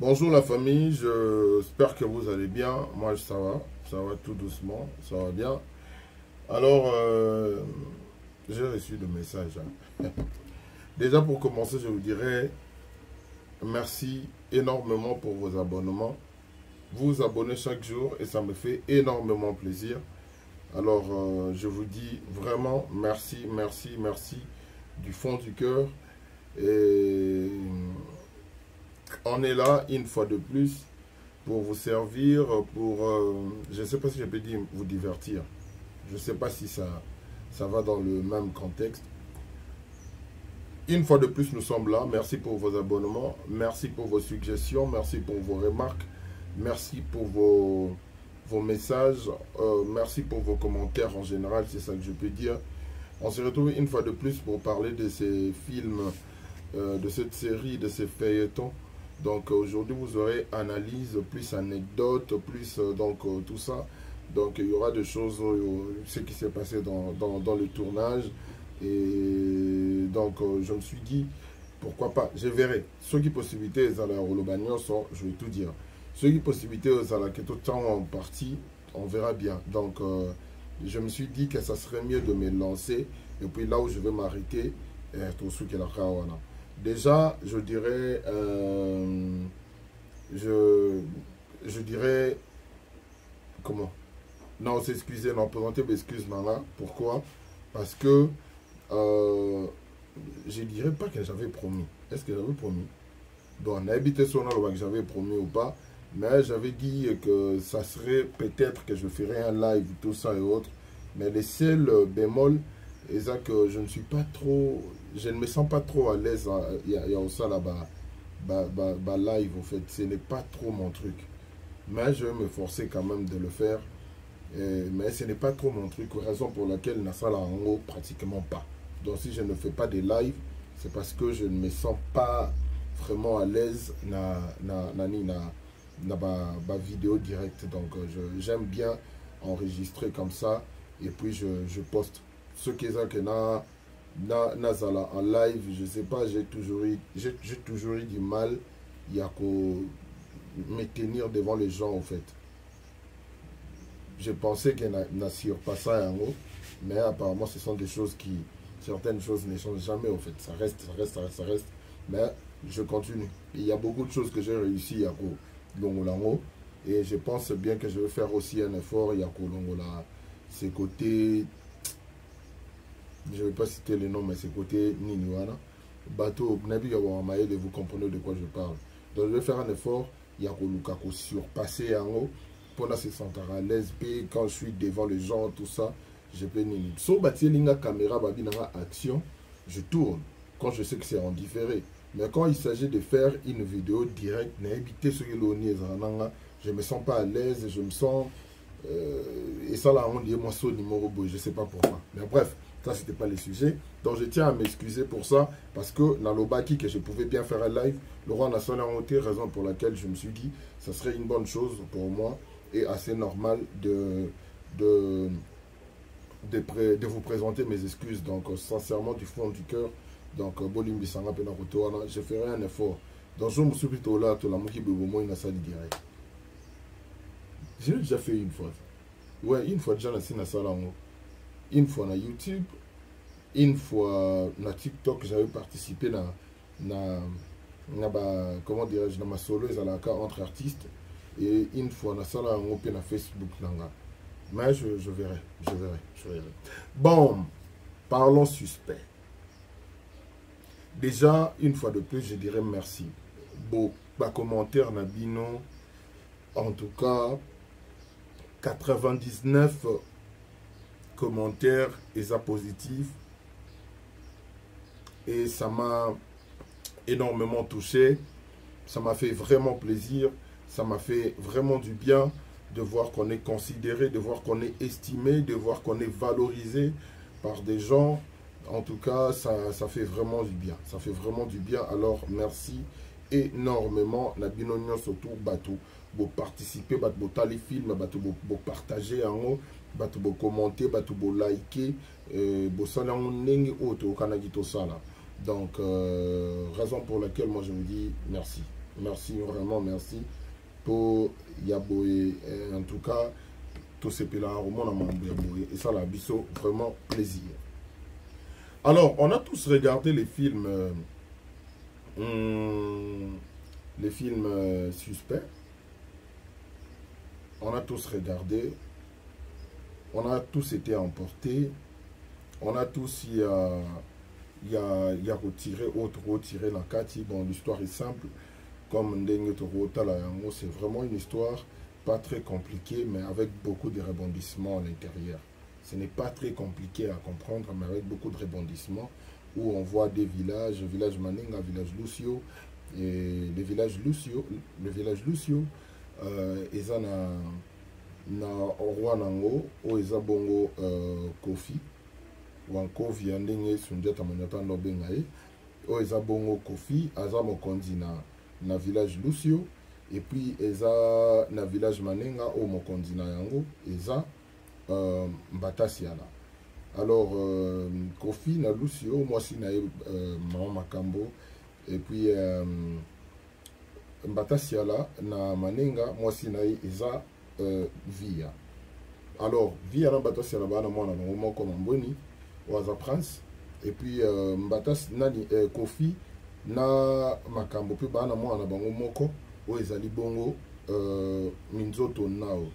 Bonjour la famille, j'espère que vous allez bien. Moi ça va tout doucement, ça va bien. Alors, j'ai reçu des messages. Déjà pour commencer, je vous dirais merci énormément pour vos abonnements. Vous vous abonnez chaque jour et ça me fait énormément plaisir. Alors, je vous dis vraiment merci, merci, merci du fond du cœur. Et on est là une fois de plus pour vous servir, pour, je ne sais pas si je peux dire vous divertir. Je ne sais pas si ça va dans le même contexte. Une fois de plus, nous sommes là. Merci pour vos abonnements, merci pour vos suggestions, merci pour vos remarques, merci pour vos messages, merci pour vos commentaires en général, c'est ça que je peux dire. On se retrouve une fois de plus pour parler de ces films, de cette série, de ces feuilletons. Donc aujourd'hui vous aurez analyse, plus anecdotes, plus tout ça. Donc il y aura des choses, ce qui s'est passé dans le tournage. Et donc je me suis dit, pourquoi pas, je verrai. Ce qui possibilité à la Rolobagnon sont, je vais tout dire. Ce qui possibilité à la Keto en partie, on verra bien. Donc je me suis dit que ça serait mieux de me lancer. Et puis là où je vais m'arrêter, tout ce qui est la Kawana. Déjà, je dirais, je dirais, comment? Non, s'excuser, non, présenter mes excuses, Nana. Pourquoi? Parce que, je dirais pas que j'avais promis. Est-ce que j'avais promis? Donc, on a habité sur que j'avais promis ou pas. Mais j'avais dit que ça serait peut-être que je ferais un live, tout ça et autres. Mais les seuls bémols, et ça que je ne suis pas trop, je ne me sens pas trop à l'aise. Il y a aussi là-bas, live au fait, ce n'est pas trop mon truc. Mais je vais me forcer quand même de le faire. Mais ce n'est pas trop mon truc, raison pour laquelle Nassala en haut pratiquement pas. Donc si je ne fais pas des lives, c'est parce que je ne me sens pas vraiment à l'aise na vidéo directe. Donc j'aime bien enregistrer comme ça et puis je poste. Ce qui est ça que Nazala en live, je sais pas, j'ai toujours eu du mal, il y a qu'à me tenir devant les gens en fait. Je pensais qu'il n'a surpassé un mot, mais apparemment ce sont des choses qui, certaines choses ne changent jamais en fait, ça reste, mais je continue. Il y a beaucoup de choses que j'ai réussi à Longolango, et je pense bien que je vais faire aussi un effort, il y a Longola, ces côtés, je ne vais pas citer les noms, mais c'est côté Niniwana. Bateau, vous comprenez de quoi je parle. Donc je vais faire un effort, il y a Lukaku surpasser en haut, pour se sentir à l'aise, quand je suis devant les gens, tout ça, je peux Nini. So, la caméra, action, je tourne, quand je sais que c'est en différé. Mais quand il s'agit de faire une vidéo directe, je ne me sens pas à l'aise, je me sens... et ça là, on dit moi ça numéro boy, je ne sais pas pourquoi. Mais bref, ça c'était pas le sujet. Donc je tiens à m'excuser pour ça, parce que dans le baki que je pouvais bien faire un live, le roi national a monté, raison pour laquelle je me suis dit, ça serait une bonne chose pour moi et assez normal de vous présenter mes excuses. Donc sincèrement du fond du cœur, donc Bolimbi Sanga Penakotoana, je ferai un effort. Donc je me suis plutôt là, tout la moki bebomo in a salle direct. J'ai déjà fait une fois. Ouais, une fois déjà dans la salle en haut. Une fois na YouTube, une fois na TikTok, j'avais participé comment dirais-je, dans ma solo entre artistes, et une fois na salle en haut na Facebook langa. Mais je verrai. Bon, parlons suspect. Déjà, une fois de plus, je dirais merci. Bon, commentaire na bino, en tout cas 99 commentaires et ça positif, et ça m'a énormément touché, ça m'a fait vraiment plaisir, ça m'a fait vraiment du bien de voir qu'on est considéré, de voir qu'on est estimé, de voir qu'on est valorisé par des gens. En tout cas, ça fait vraiment du bien, ça fait vraiment du bien. Alors merci énormément. La binonion surtout bateau, pour participer, pour les films, pour partager en haut, pour commenter, pour liker, pour ça auto canadito ça là. Donc raison pour laquelle moi je me dis merci. Merci, vraiment merci pour Yaboé. En tout cas, tout ce pays là, au monde a Yaboé. Et ça, la biso, vraiment plaisir. Alors, on a tous regardé les films suspects. On a tous regardé. On a tous été emportés. On a tous y a retiré la carte. Bon, l'histoire est simple. Comme c'est vraiment une histoire pas très compliquée, mais avec beaucoup de rebondissements à l'intérieur. Ce n'est pas très compliqué à comprendre, mais avec beaucoup de rebondissements, où on voit des villages, le village Maninga, le village Lucio, et le village Lucio, eza na roi nango, o eza bongo Kofi, wankovi ya ndenge Sundiata Moniata Nobenga e, o eza bongo Kofi, aza mokonzi na village Lucio, et puis eza na village Manenga, o mokonzi na yango, eza Mbatasiala. Alors, Kofi na Lucio, moi si na Mama Makambo, et puis Mbatasiala na Manenga, moi si na eza Via. Alors, Via na Mbatasiala ba na mwana bango moko Mamboni, Oaza Prince, et puis Kofi na Makambo, puis ba na mwana bango moko, o ezali bongo Minzoto Nao.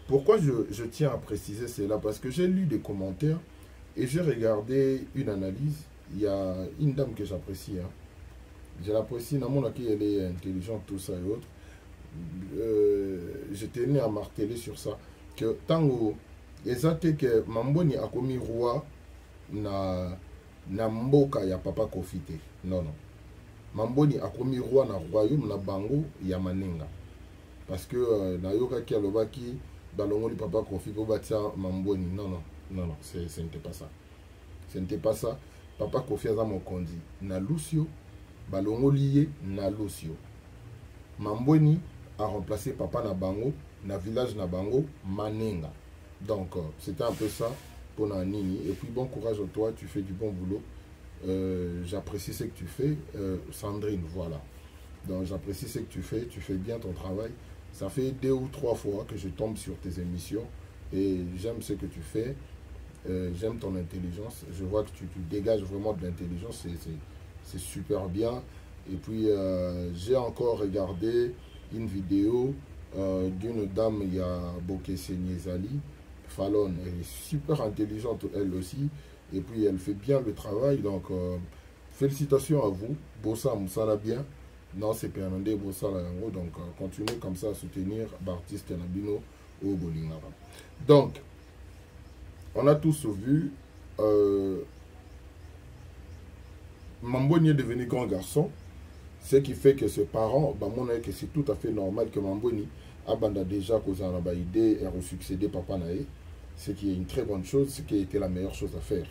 Pourquoi je tiens à préciser cela? Parce que j'ai lu des commentaires et j'ai regardé une analyse. Il y a une dame que j'apprécie. Hein. Je l'apprécie, elle est intelligente, tout ça et autres. Je tenais à marteler sur ça. Que tango, exacte que Mamboni a commis roi na mboka ya papa Kofite. Non, non. Mamboni a commis roi na royaume na bango ya Manenga. Parce que na yoka ki alobaki balongoli papa Kofi pour bâtir Mamboni. Non, non, non, non, ce n'était pas ça. Ce n'était pas ça. Papa Kofi aza mokonzi na Lucio, balongoli na Lucio. Mamboni a remplacé papa na bango, na village na bango, Manenga. Donc, c'était un peu ça pour Nanini. Et puis, bon courage à toi, tu fais du bon boulot. J'apprécie ce que tu fais. Sandrine, voilà. Donc, j'apprécie ce que tu fais bien ton travail. Ça fait 2 ou 3 fois que je tombe sur tes émissions et j'aime ce que tu fais. J'aime ton intelligence. Je vois que tu dégages vraiment de l'intelligence. C'est super bien. Et puis, j'ai encore regardé une vidéo d'une dame, il y a Bokese Niezali, Fallon. Elle est super intelligente, elle aussi. Et puis, elle fait bien le travail. Donc, félicitations à vous. Bossa Moussala bien. Non, c'est Pernandé Bossala Yango. Donc, continuez comme ça à soutenir Bartiste Nabino au Bolingara. Donc, on a tous vu Mamboni est devenu grand garçon. Ce qui fait que ses parents, bah, mon avis que c'est tout à fait normal que Mamboni abandonne déjà cause en a idée et resuccéder Papa Naé. Ce qui est une très bonne chose, ce qui était la meilleure chose à faire.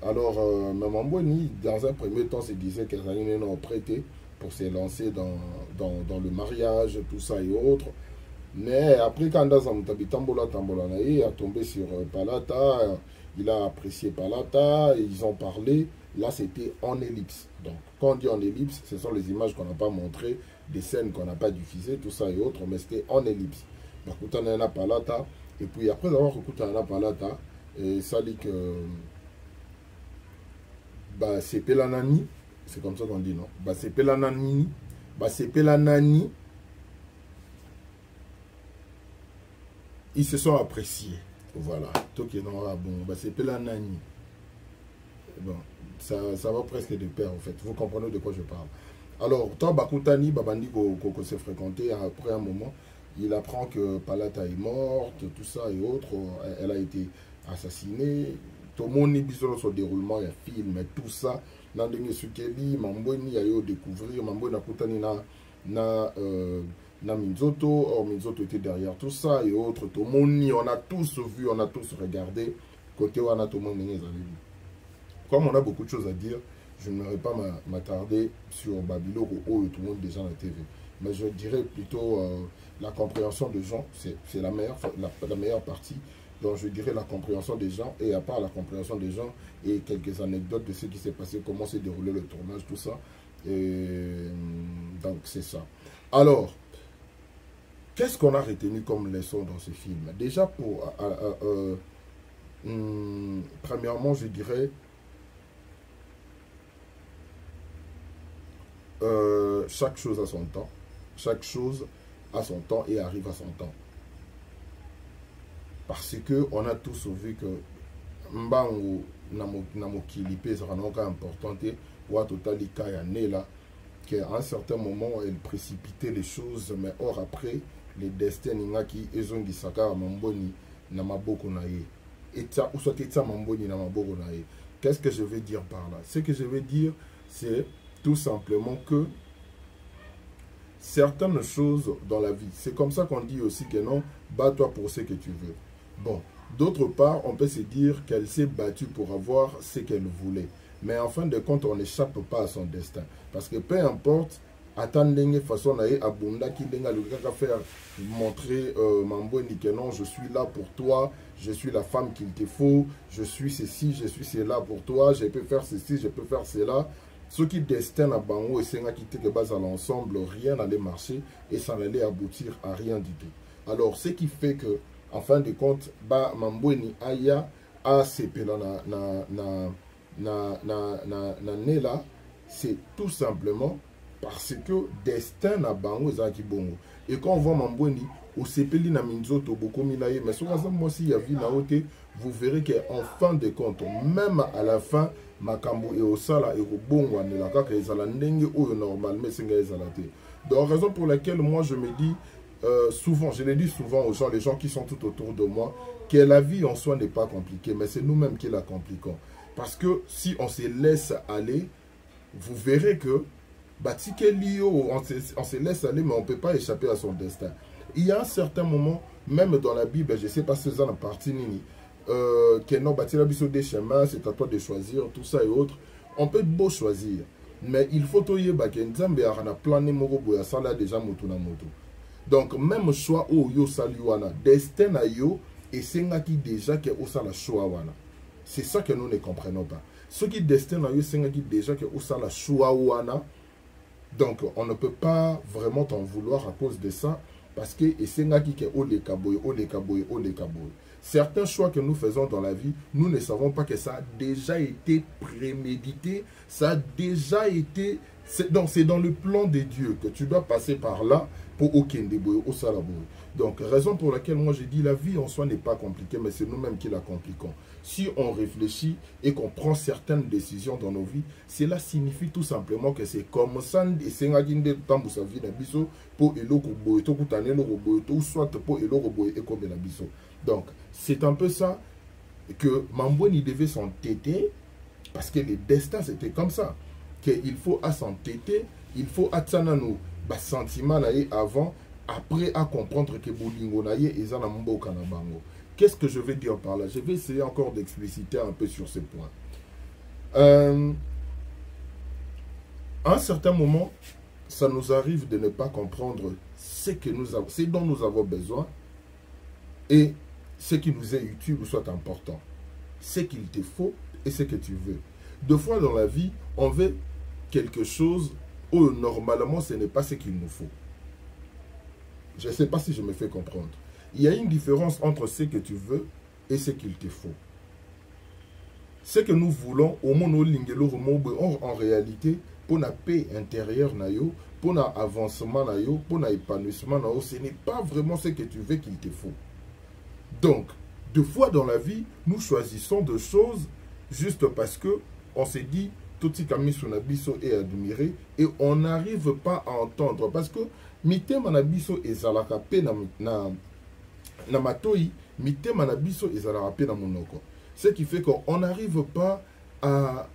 Alors, Mamboni, dans un premier temps, se disait qu'elle allait nous prêter pour se lancer dans le mariage, tout ça et autres. Mais après, quand Dazam Tambola Naé a tombé sur Palata, il a apprécié Palata, ils ont parlé. Là, c'était en ellipse. Donc, quand on dit en ellipse, ce sont les images qu'on n'a pas montrées, des scènes qu'on n'a pas diffusées, tout ça et autres, mais c'était en ellipse. Donc, Koutana Palata, et puis après avoir Koutana Palata, ça dit que bah, c'est Pelanani, c'est comme ça qu'on dit, non? Bah, c'est Pelanani, bah, c'est Pelanani. Ils se sont appréciés. Voilà. Bon, bah, c'est Pelanani. Bon, ça va presque de pair en fait. Vous comprenez de quoi je parle. Alors, tant Bakutani, Babandi Koko s'est fréquenté, après un moment, il apprend que Palata est morte, tout ça et autres. Elle a été assassinée. Tout le monde est sur le déroulement, il y a film et tout ça. Nandenge Sukeli, Mamboni, il y a eu découvrir. Mamboni Nakutani na Minzoto. Or, Minzoto était derrière tout ça et autres. Tout le monde, on a tous vu, on a tous regardé. Côté où on a tout le monde, comme on a beaucoup de choses à dire, je ne vais pas m'attarder sur Babylone ou tout le monde déjà dans la TV. Mais je dirais plutôt la compréhension des gens, c'est la meilleure partie. Donc je dirais la compréhension des gens, et à part la compréhension des gens, et quelques anecdotes de ce qui s'est passé, comment s'est déroulé le tournage, tout ça. Et donc c'est ça. Alors, qu'est-ce qu'on a retenu comme leçon dans ce film? Déjà, premièrement, je dirais, chaque chose a son temps. Chaque chose a son temps et arrive à son temps. Parce que on a tous vu que Mbango Namokili pèse un important ou à totalika ya Nela qu'à un certain moment elle précipitait les choses, mais or après les destins n'ingaki ezongi saka mamboni namaboko nae et ça ou soit ça mamboni namaboko nae. Qu'est-ce que je veux dire par là? Ce que je veux dire, c'est tout simplement que certaines choses dans la vie, c'est comme ça qu'on dit aussi que non, bats-toi pour ce que tu veux. Bon, d'autre part, on peut se dire qu'elle s'est battue pour avoir ce qu'elle voulait. Mais en fin de compte, on n'échappe pas à son destin. Parce que peu importe, attendez façon d'aller à Bunda qui a faire montrer Mamboni que non, je suis là pour toi, je suis la femme qu'il te faut, je suis ceci, je suis cela pour toi, je peux faire ceci, je peux faire cela. Ce qui destinent à Bango et c'est qui te base à l'ensemble, rien n'allait marcher et ça n'allait aboutir à rien du tout. Alors, ce qui fait que en fin de compte, ba Mamboni aya a sepela na nela, c'est tout simplement parce que destin na bango ezaki bongo. Et quand on voit Mamboni au sepeli na minzoto boko milaye, mais souvent moi si y a vu na ote, vous verrez qu'en fin de compte, même à la fin, makambo et au sala et au bongo anela kaka ezala ndenge oyo normalement senga ezala te. Donc raison pour laquelle moi je me dis souvent, je le dis souvent aux gens, les gens qui sont tout autour de moi, que la vie en soi n'est pas compliquée, mais c'est nous-mêmes qui la compliquons. Parce que si on se laisse aller, vous verrez que on se laisse aller, mais on ne peut pas échapper à son destin. Il y a un certain moment, même dans la Bible, je ne sais pas si c'est dans la partie nini, que non, des chemins, c'est à toi de choisir, tout ça et autres. On peut beau choisir, mais il faut que Nzambe a plané moko ya sala déjà moto na moto. Donc, même choix où yo saliwana, destin na yo, et c'est qui déjà que osa la choix wana. C'est ça que nous ne comprenons pas. Ce qui destin na yo, c'est qui déjà que osa la choix wana. Donc, on ne peut pas vraiment t'en vouloir à cause de ça, parce que c'est qui que ole kaboy. Certains choix que nous faisons dans la vie, nous ne savons pas que ça a déjà été prémédité, ça a déjà été... Donc, c'est dans le plan de Dieu que tu dois passer par là pour aucun déboy, au salaboy. Donc, raison pour laquelle moi je dis la vie en soi n'est pas compliquée, mais c'est nous-mêmes qui la compliquons. Si on réfléchit et qu'on prend certaines décisions dans nos vies, cela signifie tout simplement que c'est comme ça, et c'est un peu temps sa vie pour eloko boy, tout ou soit pour eloko boy et comme la biso. Donc, c'est un peu ça que Mamboni devait s'entêter, parce que le destin c'était comme ça. Qu'il faut à s'entêter, il faut à tsanano, sentiment avant, après à comprendre que Bolingo naye et Zanambo Kanabango. Qu'est-ce que je vais dire par là? Je vais essayer encore d'expliciter un peu sur ce point. À un certain moment, ça nous arrive de ne pas comprendre ce dont nous avons besoin et ce qui nous est utile ou soit important. Ce qu'il te faut et ce que tu veux. Deux fois dans la vie, on veut quelque chose où normalement ce n'est pas ce qu'il nous faut. Je ne sais pas si je me fais comprendre. Il y a une différence entre ce que tu veux et ce qu'il te faut. Ce que nous voulons, au moment où en réalité, pour la paix intérieure, pour l'avancement, pour l'épanouissement, ce n'est pas vraiment ce que tu veux qu'il te faut. Donc, deux fois dans la vie, nous choisissons des choses juste parce que on s'est dit, tout ce qui sur Nabiso est admiré et on n'arrive pas à entendre parce que mite manabiso ezalaka pe na matoi, mite manabiso ezalaka pe na monoko. Ce qui fait qu'on n'arrive pas à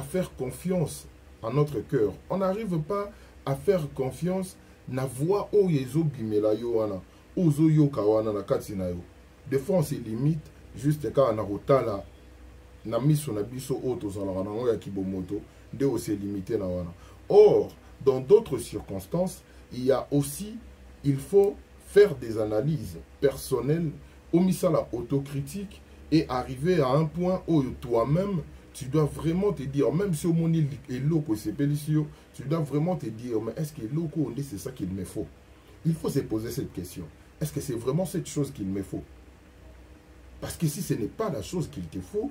faire confiance à notre cœur. On n'arrive pas à faire confiance na voix o yezo bimela yo wana, ozo yo kawana na kati na yo. Des fois on se limite juste quand on a rotala na miso na biso auto zalaka nango ya kibomoto de aussi limité na wana. Or, dans d'autres circonstances, il faut faire des analyses personnelles, omisala autocritique et arriver à un point où toi-même tu dois vraiment te dire, même si au monde est loco, c'est pélicio, tu dois vraiment te dire, mais est-ce que loco, c'est ça qu'il me faut? Il faut se poser cette question. Est-ce que c'est vraiment cette chose qu'il me faut? Parce que si ce n'est pas la chose qu'il te faut,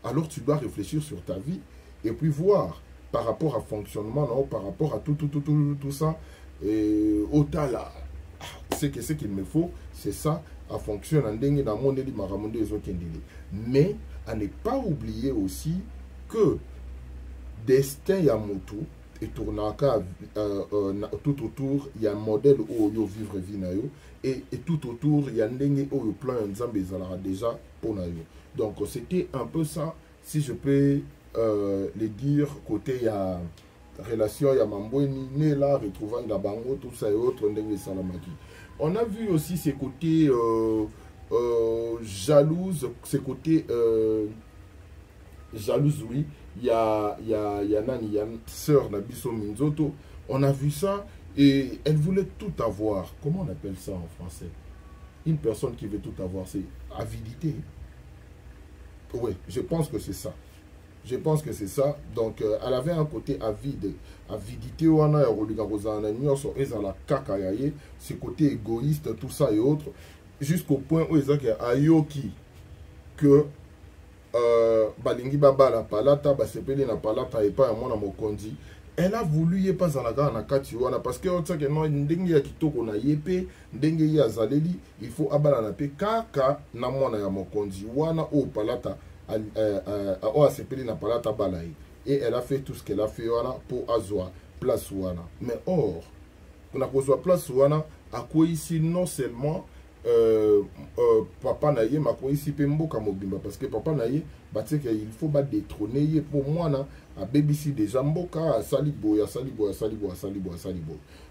alors tu dois réfléchir sur ta vie et puis voir par rapport à fonctionnement, non, par rapport à tout ça, et autant là, c'est que ce qu'il me faut, c'est ça, à fonctionner en dengue dans mon élit maramonde les autres. Mais à ne pas oublier aussi que destin yamutu et tournaka tout autour il y a un modèle où yo vivre vie na yo et tout autour il y a ndenge où yo plan nzambe zalara déjà pour na yo. Donc c'était un peu ça, si je peux le dire, côté il y a relation il y a mamboini né là retrouvant la bango tout ça et autres ndenge salamaki. On a vu aussi ces côtés jalouses, ces côtés jalouse, oui. Il y a une sœur Nabiso Minzoto. On a vu ça et elle voulait tout avoir. Comment on appelle ça en français? Une personne qui veut tout avoir, c'est avidité. Oui, je pense que c'est ça. Je pense que c'est ça. Donc, elle avait un côté avide. Avidité, ce côté égoïste, tout ça et autres. Jusqu'au point où ils ont Ayoki que balingi babala palata basepeli na palata et pas mona mokonzi. Elle a voulu y pas en la na kati wana parce que on sait que non ndenge ya kitoko na yepe ndenge ya zaleli il faut abala na pe kaka na mona ya mokonzi wana o palata o asepeli na palata balai et elle a fait tout ce qu'elle a fait wana pour azwa place wana. Mais or on a kozwa place wana a quoi ici non seulement papa naye mako ici pe mboka mobimba parce que papa naye batie que il faut ba détrôner ye pour moi na a BBC déjà mboka a salibo.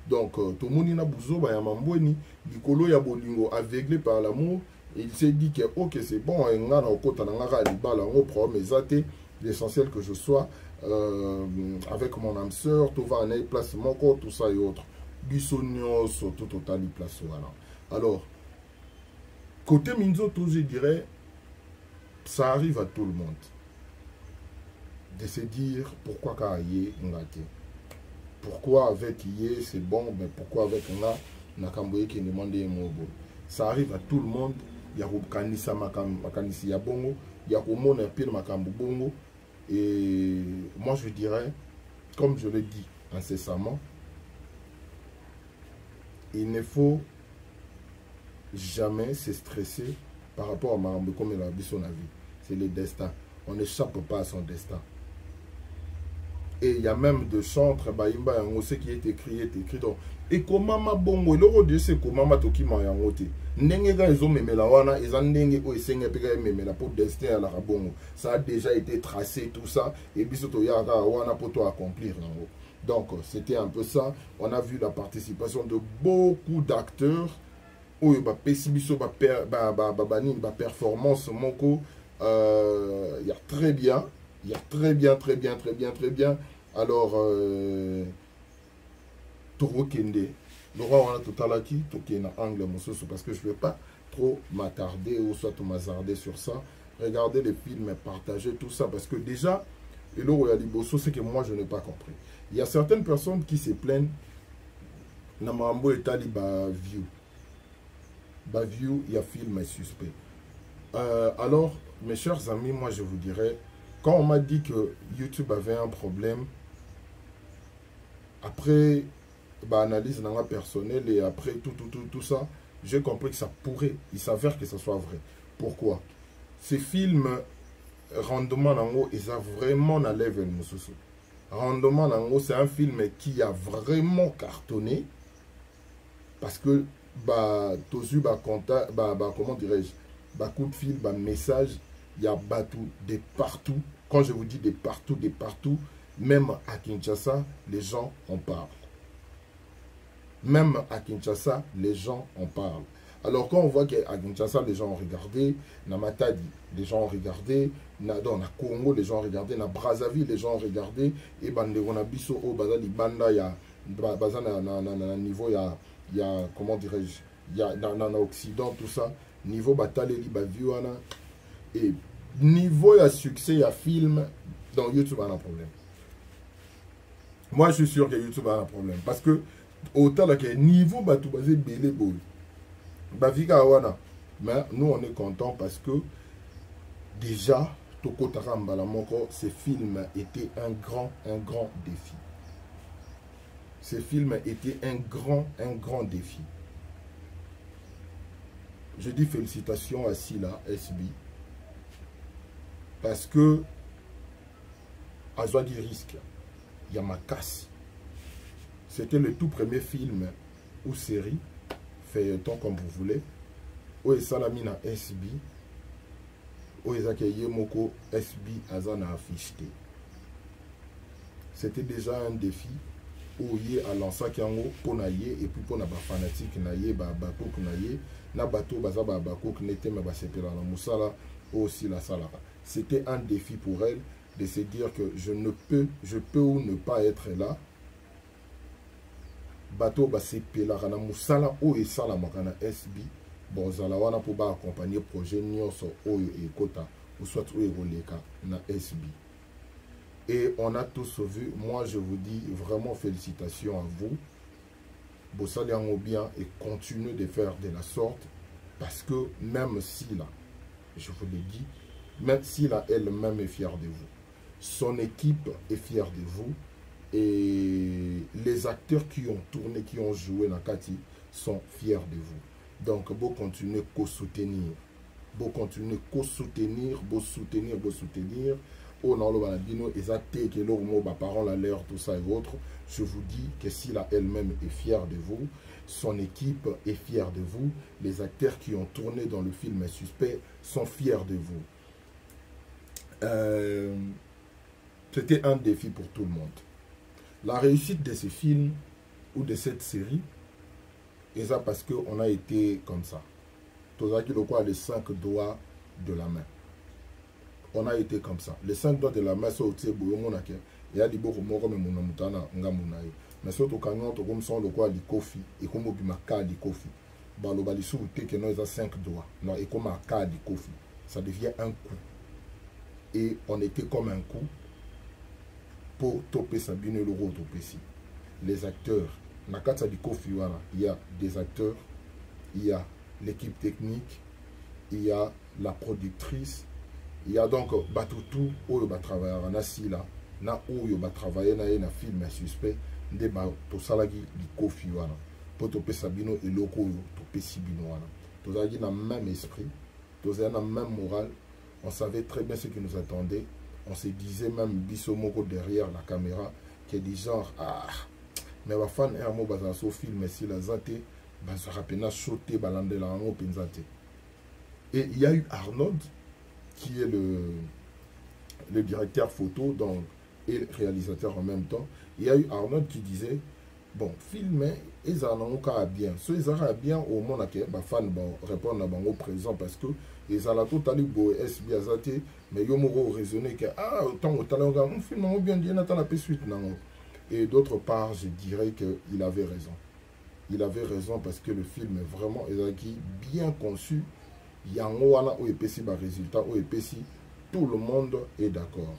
Donc tout monde na buzoba ya mambweni likolo ya bolingo aveuglé par l'amour, il s'est dit que OK c'est bon nga na okota na ngaka libala on problème ezate, l'essentiel que je sois avec mon âme sœur tout va en place mon corps tout ça et autres bisognos tout total place voilà. Alors côté Minzoto, je dirais, ça arrive à tout le monde. De se dire, pourquoi Kaye ngate? Pourquoi avec Yé, c'est bon, mais pourquoi avec Nga, Nakamboye qui demande un mot? Ça arrive à tout le monde. Il y a Kanisa Makanisi Yabongo, il y a Komona Pire Makambu Bongo. Et moi, je dirais, comme je l'ai dit incessamment, il ne faut jamais se stresser par rapport à Marambo comme il a vu son avis. C'est le destin. On n'échappe pas à son destin. Et il y a même de chantres, Baïmba, on sait qui est écrit. Donc, et comment ma bongo, le Dieu c'est comment ma toki ma yangote. Nenga ils ont même la wana, ils ont nenga ou ils pega même la pour destin à la rabongo. Ça a déjà été tracé tout ça et bisoto yaka wana pour toi accomplir. Donc c'était un peu ça. On a vu la participation de beaucoup d'acteurs. Il y a performance moko il y a très bien alors Toro Kende le roi on a tout à l'heure qui est en angle parce que je ne vais pas trop m'attarder ou soit m'azarder sur ça. Regardez les films, partager tout ça parce que déjà et le roi Liboso c'est que moi je n'ai pas compris. Il y a certaines personnes qui se plaignent Namambo et Taliba view. View, il y a film suspect. Alors, mes chers amis, moi je vous dirais, quand on m'a dit que YouTube avait un problème, après analyse personnelle et après tout ça, j'ai compris que ça pourrait, il s'avère que ça soit vrai. Pourquoi? Ces films, Rendement Nango, ils ont vraiment un level. Rendement Nango, c'est un film qui a vraiment cartonné parce que tozu comment dirais-je, coup de fil, message, il y a batou de partout. Quand je vous dis de partout, même à Kinshasa, les gens en parlent. Même à Kinshasa, les gens en parlent. Alors quand on voit qu'à Kinshasa, les gens ont regardé, na Matadi, les gens ont regardé, dans la Congo, les gens ont regardé, na Brazzaville, les gens ont regardé, et on a biso au Bazali Banda, il y a niveau, il y a, comment dirais-je, il y a dans l'Occident, tout ça, niveau Bataleli, Baviwana, et niveau à succès à film dans YouTube a un problème. Moi je suis sûr que YouTube a un problème parce que autant que niveau batou basé belé boy bavika wana, mais nous on est content parce que déjà Toko Tarambala Moko, ce film était un grand défi. Ce film était un grand défi. Je dis félicitations à Sila SB parce que à Zoadi Risque, il y a ma casse. C'était le tout premier film ou série, feuilleton comme vous voulez, où est Salamina SB, où est accueilli Moko SB Azana affiché. C'était déjà un défi. Où il y a lancé pour naïe et puis pour na fanatique naïe ba bako naïe na bateau baza ba bako n'était mais ba sepela la musala aussi la salara. C'était un défi pour elle de se dire que je peux ou ne pas être là. Bateau ba sepela na musala o et sala makana SB bon zala wana pour ba accompagner projet nyonso o et kota ou soit o e roleka na SB. Et on a tous vu, moi je vous dis vraiment félicitations à vous. Bossali en bien et continuez de faire de la sorte. Parce que même si là, je vous l'ai dit, même si là elle-même est fière de vous, son équipe est fière de vous. Et les acteurs qui ont tourné, qui ont joué Nakati sont fiers de vous. Donc, vous continuez qu'au soutenir. Vous continuez qu'au soutenir, vous soutenir, vous soutenir. Oh non, le balabino, exacté que l'homme, parents, la l'air, tout ça et autres. Je vous dis que si là elle-même est fière de vous, son équipe est fière de vous, les acteurs qui ont tourné dans le film Suspect sont fiers de vous. C'était un défi pour tout le monde. La réussite de ce film ou de cette série, et ça parce qu'on a été comme ça. Tout ça qui le quoi les 5 doigts de la main. On a été comme ça. Les 5 doigts de la main sont au monake. Il y a des beaucoup de mutana ngamunayo. Mais surtout quand on comme ça le quoi du kofi et comme au bimaka du kofi. Bah le balisu te que nous a 5 doigts. Non et comme un cas du kofi. Ça devient un coup. Et on était comme un coup pour toper Sabine le rôle toper si. Les acteurs. Nakata du kofi voilà. Il y a des acteurs. Il y a l'équipe technique. Il y a la productrice. Il y a donc Batoutou où il va travailler à Nasila, na où il va travailler na un film Suspect, de to salagi di kofi wana, pour topé Sabino et loko topé Sibino wana. Tous avez dans le même esprit, tous avez dans le même moral. On savait très bien ce qui nous attendait. On se disait même Bissomoko derrière la caméra, qui est du genre mais ma fan est un mot basé sur film si la zate, ça rapena sauter balande la en penzate. Et il y a eu Arnold qui est le directeur photo donc, et réalisateur en même temps. Il y a eu Arnold qui disait, bon, filmer, ils en ont qu'à bien. Ceux ils ont bien au monde que les fans répondent au présent parce que ils ont tout à l'heure SB mais ils ont raisonné que, autant au talent, on filme bien, il y a la suite. Et d'autre part, je dirais qu'il avait raison. Il avait raison parce que le film est vraiment bien conçu. Il y a un résultat, tout le monde est d'accord.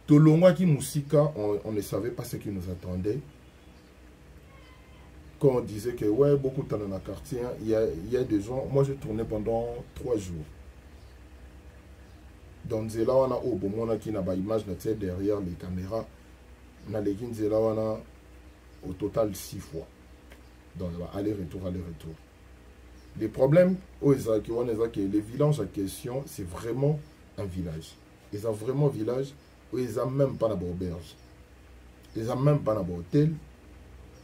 Tout le monde qui Moussika, on ne savait pas ce qui nous attendait. Quand on disait que ouais, beaucoup de temps dans le quartier, il y a des gens. Moi, j'ai tourné pendant 3 jours. Donc, là, on a au moment qui n'a pas image derrière les caméras. On a les au total 6 fois. Donc, aller-retour, aller-retour. Les problèmes, les villages en question, c'est vraiment un village. Ils ont vraiment un village où ils n'ont même pas d'auberge. Ils n'ont même pas d'hôtel.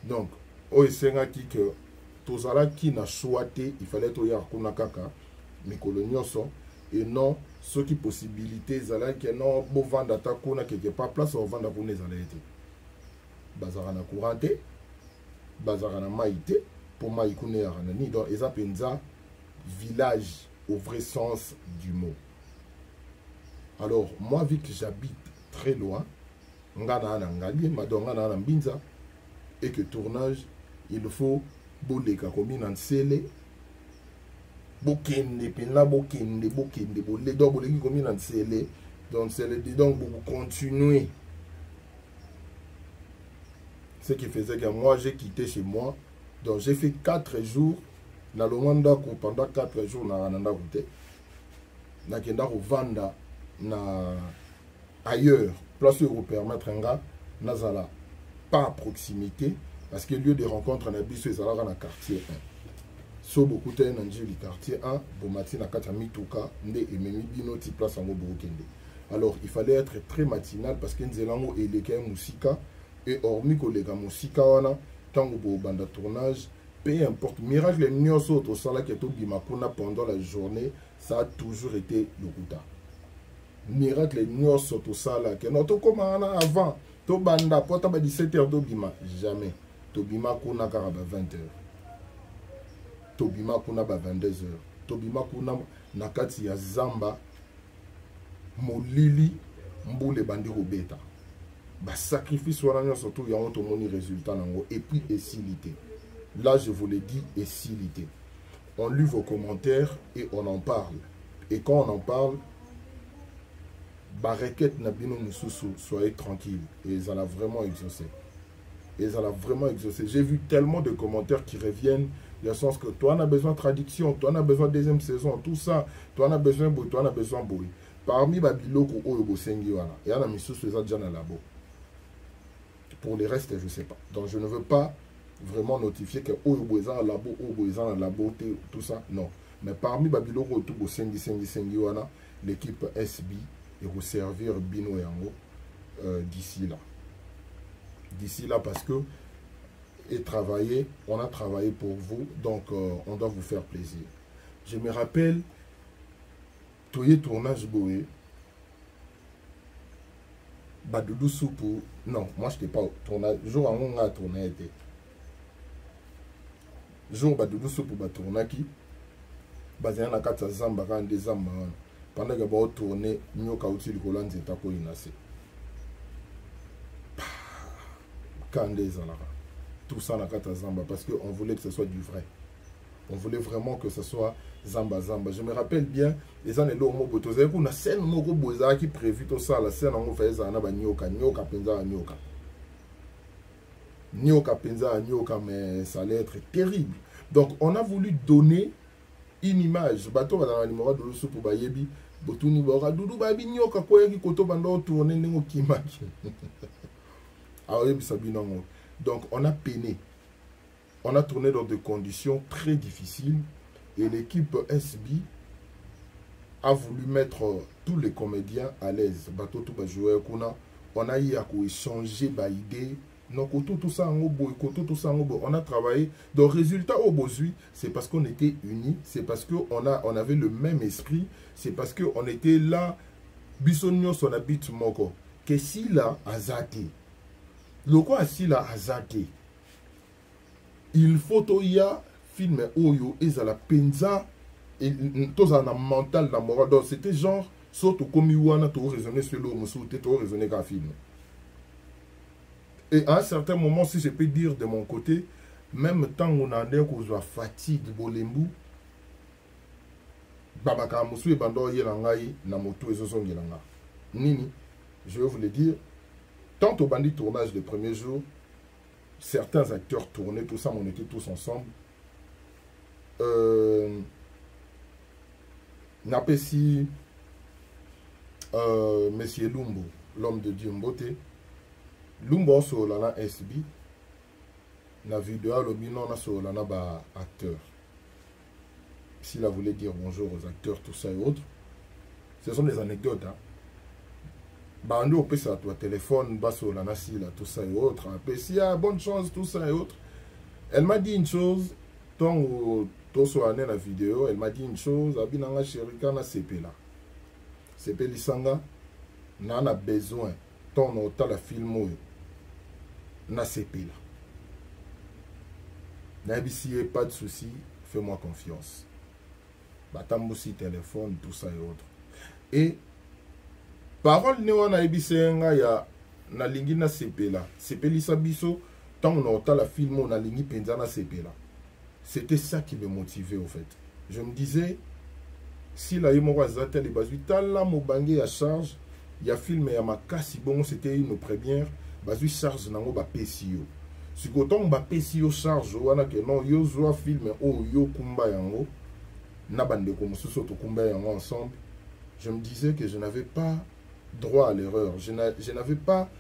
Donc, que tout ça qui n'a choisi, il fallait que y kaka, mais coloniaux et non, ce qui possibilité, que non, bon vendre à quelque part place, on vend à pour les allétés. Bazarana couranté, bazarana maïté. Pour moi, il connaît Aranani, donc ils appellent ça village au vrai sens du mot. Alors, moi, vu que j'habite très loin, et que tournage, il faut bouler comme en scellé, bokende pena bokende bolé donc bolingi komi na nsele donc c'est le donc vous continuez. Ce qui faisait que moi j'ai quitté chez moi, donc j'ai fait 4 jours dans le Rwanda pendant 4 jours na Rwanda route na kenda ko vanda na ailleurs place où vous permettre nga nazala pas à proximité parce que lieu de rencontre na biso ezalaka na quartier 1 so beaucoup te na njeli quartier 1 bomati na kati ya mituka nde ememi bino ti place yango bokende. Alors il fallait être très matinal parce que nzelango eleka musika et hormis koleka musika wana tango bo banda tournage peu importe miracle nyonso to sala ke to bima kuna pendant la journée ça a toujours été le Ruta. Miracle nyonso to sala ke no to komana avant to banda pota ba 17h to bima jamais to bima kuna kara ba 20h to bima kuna ba 22h to bima kuna na kati ya zamba molili mbule bandi robeta ba sacrifice wana surtout ya on to moni résultat nango et puis esilité. Là je vous l'ai dit, esilité. On lit vos commentaires et on en parle. Et quand on en parle, Baraket Nabino Moussousou, soyez tranquille. Et ils en ont vraiment exaucé. Ils en ont vraiment exaucé. J'ai vu tellement de commentaires qui reviennent. Dans le sens que toi, on a besoin de traduction, toi, on a besoin de deuxième saison, tout ça. Toi, on a besoin de toi, on a besoin de boy. Parmi Babiloko, Oyobo Sengiwana, et on a mis sous les adjans à labo. Pour les restes, je ne sais pas. Donc, je ne veux pas vraiment notifier que Oyobo est en labo, Oyobo est en labo, tout ça. Non. Mais parmi Babiloko, Oyobo Sengiwana, l'équipe SB, et vous servir Bino et Ango d'ici là. D'ici là, parce que et travailler, on a travaillé pour vous, donc on doit vous faire plaisir. Je me rappelle, Toye tournage Boé, Badoudou Soupou, non, moi je n'étais pas au tournage, jour en on a tourné été. Jour Badoudou Soupou Batournaki, basé en Akata Zamba, des Zamba, pendant que vous tournez, nous avons dit que vous avez été quand des Zalara. Tout ça na kata Zamba parce qu'on voulait que ce soit du vrai. On voulait vraiment que ce soit Zamba. Je me rappelle bien, les années là, on a une scène qui prévu tout ça, la scène on fait ça, nyoka penza nyoka, mais ça allait être terrible. Donc on a voulu donner une image. Bateau dans la numéro de l'osso pour Bayebi, Botuni Bora, Doudou Babi nyoka quoi qui koto bando tourner n'engo kimaki. Ah oui, Sabinango. Donc, on a peiné. On a tourné dans des conditions très difficiles. Et l'équipe SB a voulu mettre tous les comédiens à l'aise. On a eu à échanger des idées. On a travaillé. Donc, résultat au Bozui, c'est parce qu'on était unis. C'est parce qu'on avait le même esprit. C'est parce qu'on était là. Bisonio son habit moko. Que si là, azate. Loko asila azate. Il faut toya film oyo ezala penza et toza na mental na moral. Donc c'était genre soto komi wana to raisonner sur l'homme sous to raisonner qu'un film. Et à un certain moment, si je peux dire de mon côté, même tant on a des qu'on soit fatigue bolembu babaka musu e bando yelangai na moto ezosongelanga. Nini, je vais vous le dire. Tant au bandit tournage le premier jour, certains acteurs tournaient, tout ça, on était tous ensemble. Napesi, Monsieur Lumbo, l'homme de Dieu Mbote, Lumbo sur la SB, na vidéo le binon na sur la ba acteur. S'il a voulu dire bonjour aux acteurs, tout ça et autres, ce sont des anecdotes, hein. Bando au PC à toi téléphone, basso la nasi, tout ça et autres. PC a bonne chance, tout ça et autres. Elle m'a dit une chose, tant au soit la vidéo, elle m'a dit une chose, Abinanga Sherika na CP là. CP Lisanga, n'a besoin, tant on a la film na CP là. N'a pas de souci, fais-moi confiance. Batamboussi téléphone, tout ça et autres. Et parole ne wana ebisenga ya na lingi na sepela sepelisa biso tant on a la film on a lingi penza na sepela. C'était ça qui me motivait au fait. je me disais, si la Yemoro Azatel et Bazuita, là, mon bangé à charge, il y a film et à ma casse, bon, c'était une première, Bazu charge n'a pas PCO. Si autant ba PCO charge, wana que non, yo zoa film oh yo kumba yango, na bande comme sous to kumba yango ensemble, je me disais que je n'avais pas droit à l'erreur. Je n'avais pas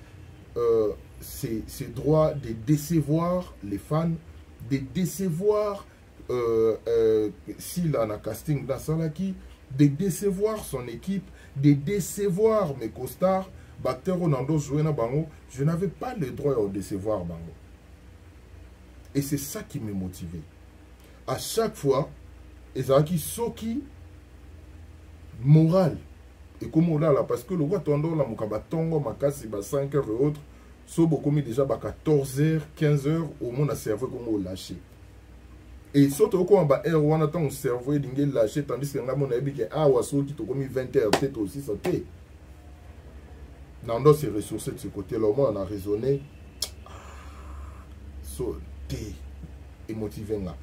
ces droits de décevoir les fans, de décevoir s'il a un casting dans Salaki, de décevoir son équipe, de décevoir mes costards. Bacter Ronaldo jouait dans Bango, je n'avais pas le droit de décevoir Bango. Et c'est ça qui me motivait. À chaque fois, Ezaki Soki, moral. Et comme là, parce que le roi Tondo, la Mukaba Tongo, Makasi, 5 heures et autres, so beaucoup déjà 14 heures, 15 heures, au monde a servi comme on lâché. Et surtout quand on a on attend le cerveau et lâché, tandis que on a dit que ah, Wasso qui t'a commis 20 heures, peut-être aussi sauté. Nando s'est ressourcé de ce côté-là, au moins on a raisonné. So, et motivé là.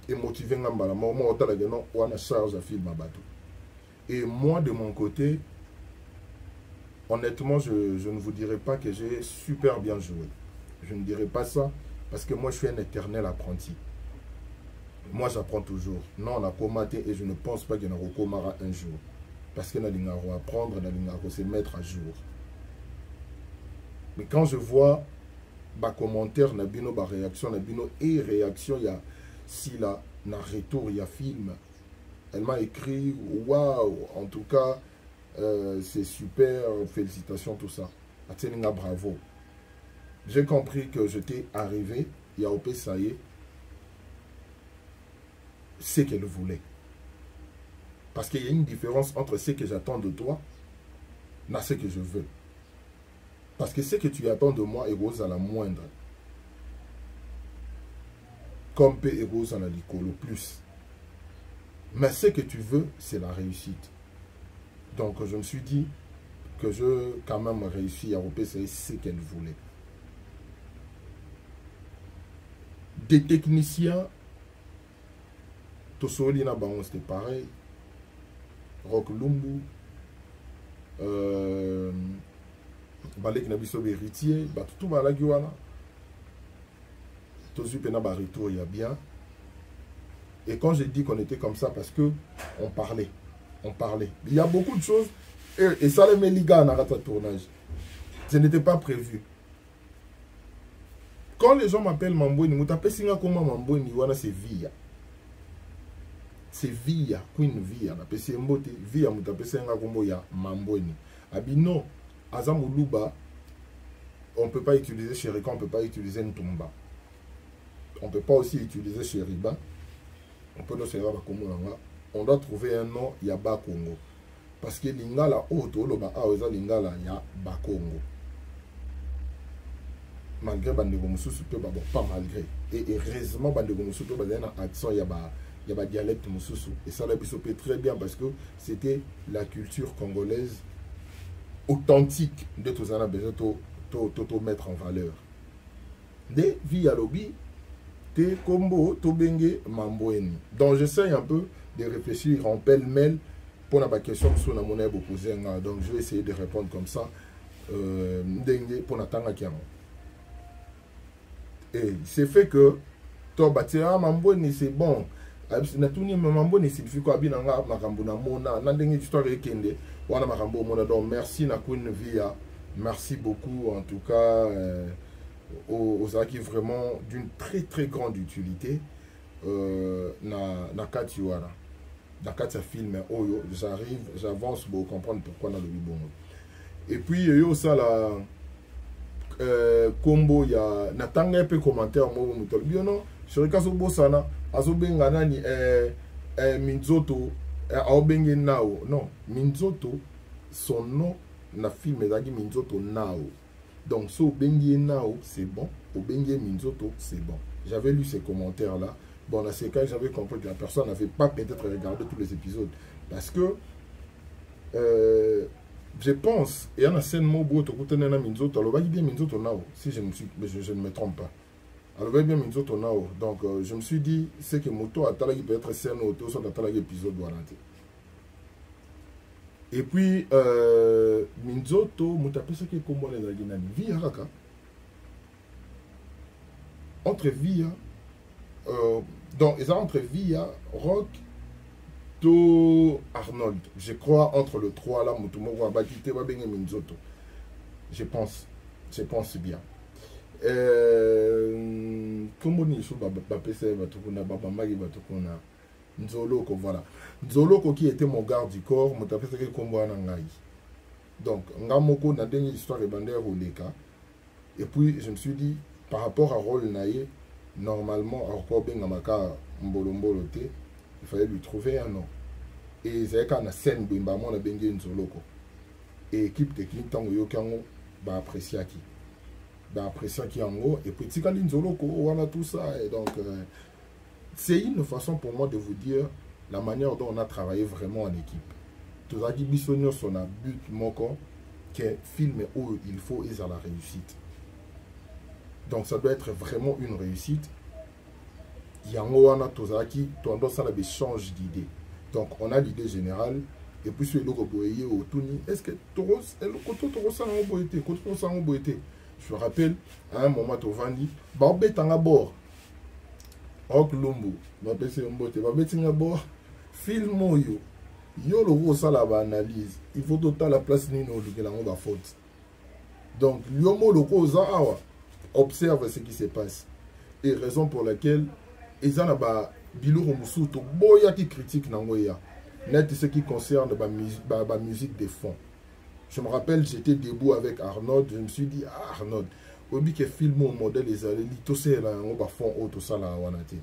Et motivé là, on a charge à film à bateau. Et moi, de mon côté, honnêtement, je ne vous dirai pas que j'ai super bien joué. Je ne dirai pas ça parce que moi, je suis un éternel apprenti. Moi, j'apprends toujours. Non, on a commenté et je ne pense pas qu'il y en a recomara un jour. Parce que nous allons apprendre, nous allons se mettre à jour. Mais quand je vois ma commentaire, ma réaction, et réaction, il y a si là, na retour, il y a film. Elle m'a écrit, waouh, en tout cas, c'est super, félicitations, tout ça. Atseninga, bravo. J'ai compris que j'étais arrivé, il y a OP, ça y est, c'est qu'elle voulait. Parce qu'il y a une différence entre ce que j'attends de toi et ce que je veux. Parce que ce que tu attends de moi est rose à la moindre. Comme P est rose à la licolo plus. Mais ce que tu veux, c'est la réussite. Donc je me suis dit que je quand même réussi à repérer ce qu'elle voulait. Des techniciens, Tosolina Baron, c'était pareil. Rock Lumbu, Balek Nabiso héritier, tout Balaguana. Tosu Penaba retour, il y a bien. Et quand j'ai dit qu'on était comme ça, parce que on parlait. Il y a beaucoup de choses. Et ça, les méligas dans notre tournage. Ce n'était pas prévu. Quand les gens m'appellent Mamboni, vous tapez Singa comme Mamboni, c'est Via. C'est Via, Queen Via. C'est Mbote, Via, vous tapez Singa comme Mamboni. Abino, Azamuluba, on ne peut pas utiliser Sherika, on ne peut pas utiliser Ntumba. On ne peut pas aussi utiliser Sheriba. On peut on doit trouver un nom Yaba Congo. Parce que Lingala Oto, Lingala Yaba Congo. Malgré Bandego Moussou, pas malgré. Et heureusement, Bandego Moussou, il y a un accent, il y a un dialecte Moussou. Et ça l'a pu très bien parce que c'était la culture congolaise authentique de tous les ans, besoin de mettre en valeur. Des via lobby. Te combo to benge mamboeni. Donc j'essaie un peu de réfléchir en pêle-mêle pour la question sur la monnaie opposée. Donc je vais essayer de répondre comme ça. Pour n'attendre qu'il y a. Et c'est fait que toi bâtir mamboeni c'est bon. Natuni mamboeni signifie quoi bien nga makambo na mona na ndenge histoire ekende wana makambo mona. Donc merci na Queen Via. Merci beaucoup en tout cas. Aux acquis vraiment d'une très grande utilité na Katiwara. Dans Katia film, j'arrive, j'avance pour comprendre pourquoi dans le bon. Et puis il y a ça la combo, il y a natanga un peu commentaire moi mutol bien non, sur le cas au Bosana, azobenga nani Minzoto aobenge nao. Non, Minzoto son nom na film ezaki Minzoto nao. Donc, si au Bengue Nao, c'est bon. Au Bengue Minzoto, c'est bon. J'avais lu ces commentaires-là. Bon, dans ces cas, j'avais compris que la personne n'avait pas peut-être regardé tous les épisodes. Parce que, je pense, il y a un scène mot beau, tu as Minzoto, alors, bien Minzoto Nao, si je ne me trompe pas. Alors bien Minzoto nao. Donc je me suis dit c'est que moto a talagi peut être scène auto soit talagi épisode warante. Et puis Minzoto mutape ce que kombo les nani via kaka. Entre via donc ils ont entre via Rock to Arnold. Je crois entre le 3 là mutumo va bakite va benga Minzoto. Je pense bien. Comment ni sou bapese batukuna babamagi batukuna Nzoloko voilà. Nzoloko qui était mon garde du corps, mon tapé que kombo ngai. Donc ngamoko na dernière histoire et bandère au leka. Et puis je me suis dit par rapport à rôle naïe normalement encore benga maka mbolo te, il fallait lui trouver un nom. Et c'est quand na scène bimba mon bengi Nzoloko. Et équipe technique tango yokango ba apprécier qui. D'apprécier qui en haut et puis Tikali Nzoloko voilà tout ça et donc c'est une façon pour moi de vous dire la manière dont on a travaillé vraiment en équipe. Tout ça qui bisogno son a but moko que film où il faut et à la réussite. Donc ça doit être vraiment une réussite. Yango wana tozaki tendance à la change d'idée. Donc on a l'idée générale et puis sur le boye au tuni est-ce que toros le koto torosa ngo boyete koto torosa ngo boyete. Je me rappelle, à un moment, tu vas dire, Babé t'en a bord. Rock Lumbu, Babé c'est un botte, Babé t'en a bord. Film yo. Yo le gros ça la analyse. Il faut total la place ni nous que la va faute. Donc, yomo le gros ça observe ce qui se passe. Et raison pour laquelle, ils en a ba bilou musu to boya qui critique nangoya. Net ce qui concerne la musique des fonds. Je me rappelle, j'étais debout avec Arnold, je me suis dit, ah Arnold, obi que film au modèle les allées, tout ça là, on va fond auto ça là, wanate.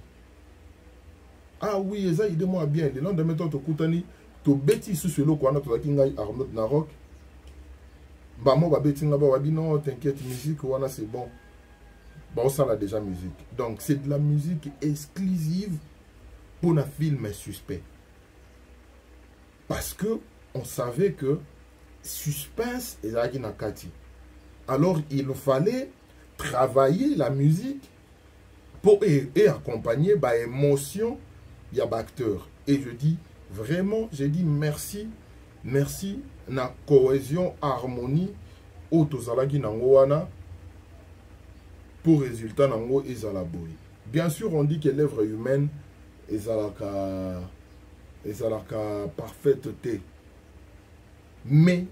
Ah oui, ça il moi bien. Le lendemain, tu kutani, tu bêtis sous le quoi, tu as kingai Arnold Narok. Bah moi, bah bêtis là-bas, wabi non, t'inquiète, musique, wana c'est bon. Bon, ça là déjà musique. Donc c'est de la musique exclusive pour un film suspect. Parce que on savait que suspense et nakati. Alors il fallait travailler la musique pour et accompagner par émotion il y a acteur. Et je dis vraiment, j'ai dit merci na cohésion harmonie autozalaki nango wana pour résultat nango ezalaboy. Bien sûr on dit que l'œuvre humaine ezalaka parfaite. Mais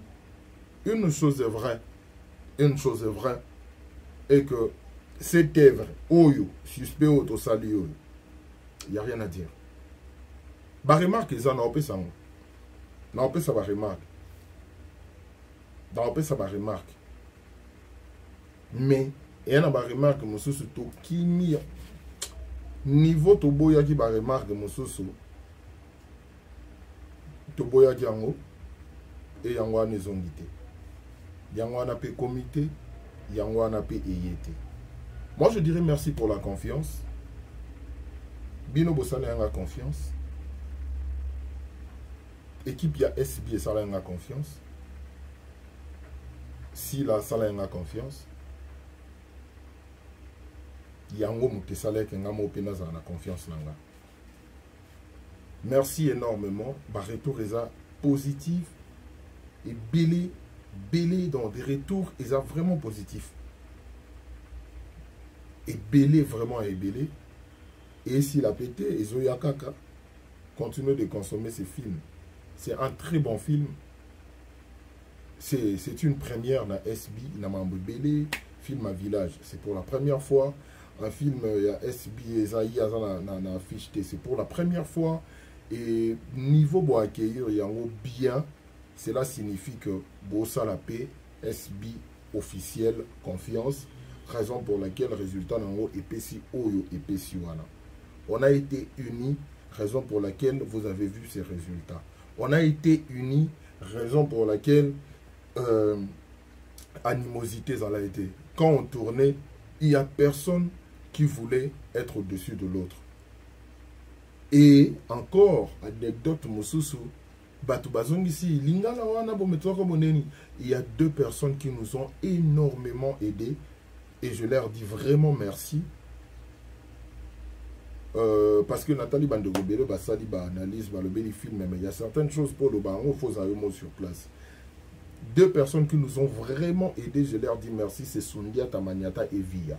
une chose est vraie, est que cette œuvre, Oyo, suspect au sali, il n'y a rien à dire. Bah remarque, ils en ont fait ça. Non, ça va remarque. Dans ça va remarque. Mais, il y a une remarque, monsieur, surtout, qui n'y niveau Toboya qui va remarque, monsieur, Toboya qui en haut. Et yango wana ezongite yango wana pe comité yango wana pe eyete. Moi je dirais merci pour la confiance bino bosala yanga confiance équipe ya SB esala yanga confiance si la sala yanga confiance yango moto esala yeke nga mo pe nazala na confiance nanga. Merci énormément ba retour eza positif et belé dans des retours, ils sont vraiment positifs. Et belé, vraiment et belé. Et s'il a pété, ils ont yakaka. Continuez de consommer ces films. C'est un très bon film. C'est une première dans SB, dans Mambo Belé, film à village. C'est pour la première fois. Un film, il y a SB, Esaïe, dans affiche. C'est pour la première fois. Et niveau pour accueillir, il y a bien. Cela signifie que Bossa la paix, SB officiel, confiance, raison pour laquelle le résultat n'en épaissi Oyo épaissi wana. On a été unis, raison pour laquelle vous avez vu ces résultats. On a été unis, raison pour laquelle animosité ça a été. Quand on tournait, il n'y a personne qui voulait être au-dessus de l'autre. Et encore, anecdote Moussousou, il y a deux personnes qui nous ont énormément aidés et je leur dis vraiment merci. parce que Nathalie Bandegobele, Basali, analyse, le film, mais il y a certaines choses pour le baron, il faut avoir sur place. Deux personnes qui nous ont vraiment aidés, je leur dis merci, c'est Sundiata Maniata et Via.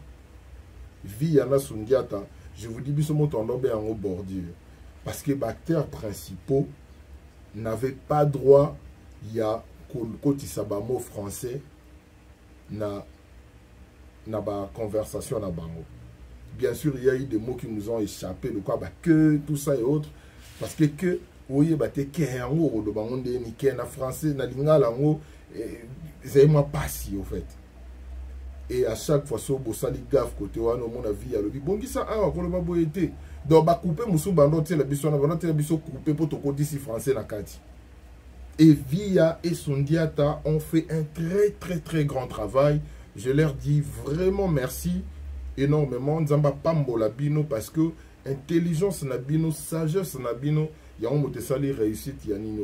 Via na Sundiata, je vous dis, biso moto en en bordure. Parce que les acteurs principaux n'avaient pas droit, il y a côté sabamo français, na conversation na bango. Bien sûr, il y a eu des mots qui nous ont échappé, de quoi, que, tout ça et autres. Parce que, oui, le bango ni na français, na lingala, c'est moi passé, au fait. Et à chaque fois, so bosali gaffe côté wana mon avis à l'obi. Bon, qui ça a ko le babo été. Donc ba couper musu bando tie la biso na bando tie la biso couper pour to d'ici français na kati. Et Via et Sundiata ont fait un très grand travail. Je leur dis vraiment merci énormément. Nzamba pambola bino parce que intelligence na bino, sagesse na bino,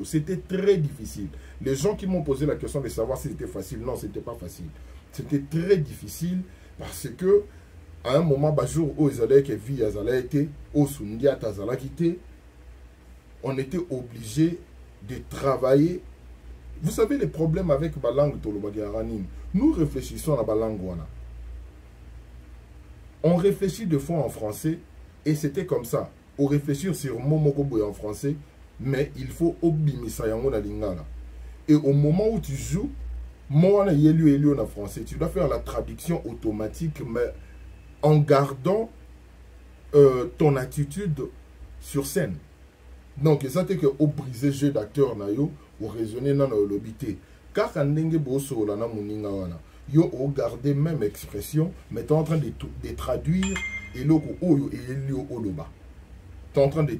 c'était très difficile. Les gens qui m'ont posé la question de savoir si c'était facile, non, c'était pas facile. C'était très difficile parce que à un moment, jour où ils allaient que Via été, au Sundiata quitté, on était obligé de travailler. Vous savez les problèmes avec la langue tolobagaranim. Nous réfléchissons à la langue wana. On réfléchit deux fois en français et c'était comme ça. On réfléchit sur Momokoboy en français, mais il faut obimisa yango na lingala. Et au moment où tu joues, moi yelu en français, tu dois faire la traduction automatique, mais en gardant ton attitude sur scène. Donc, ça fait que au briser jeu d'acteur na yo, ou raisonner dans le lobité. Car quand ndenge boso la na muninga wana, yo o garder même expression, mais tu es en train de traduire et loko oyo et elio oloba. Tu es en train de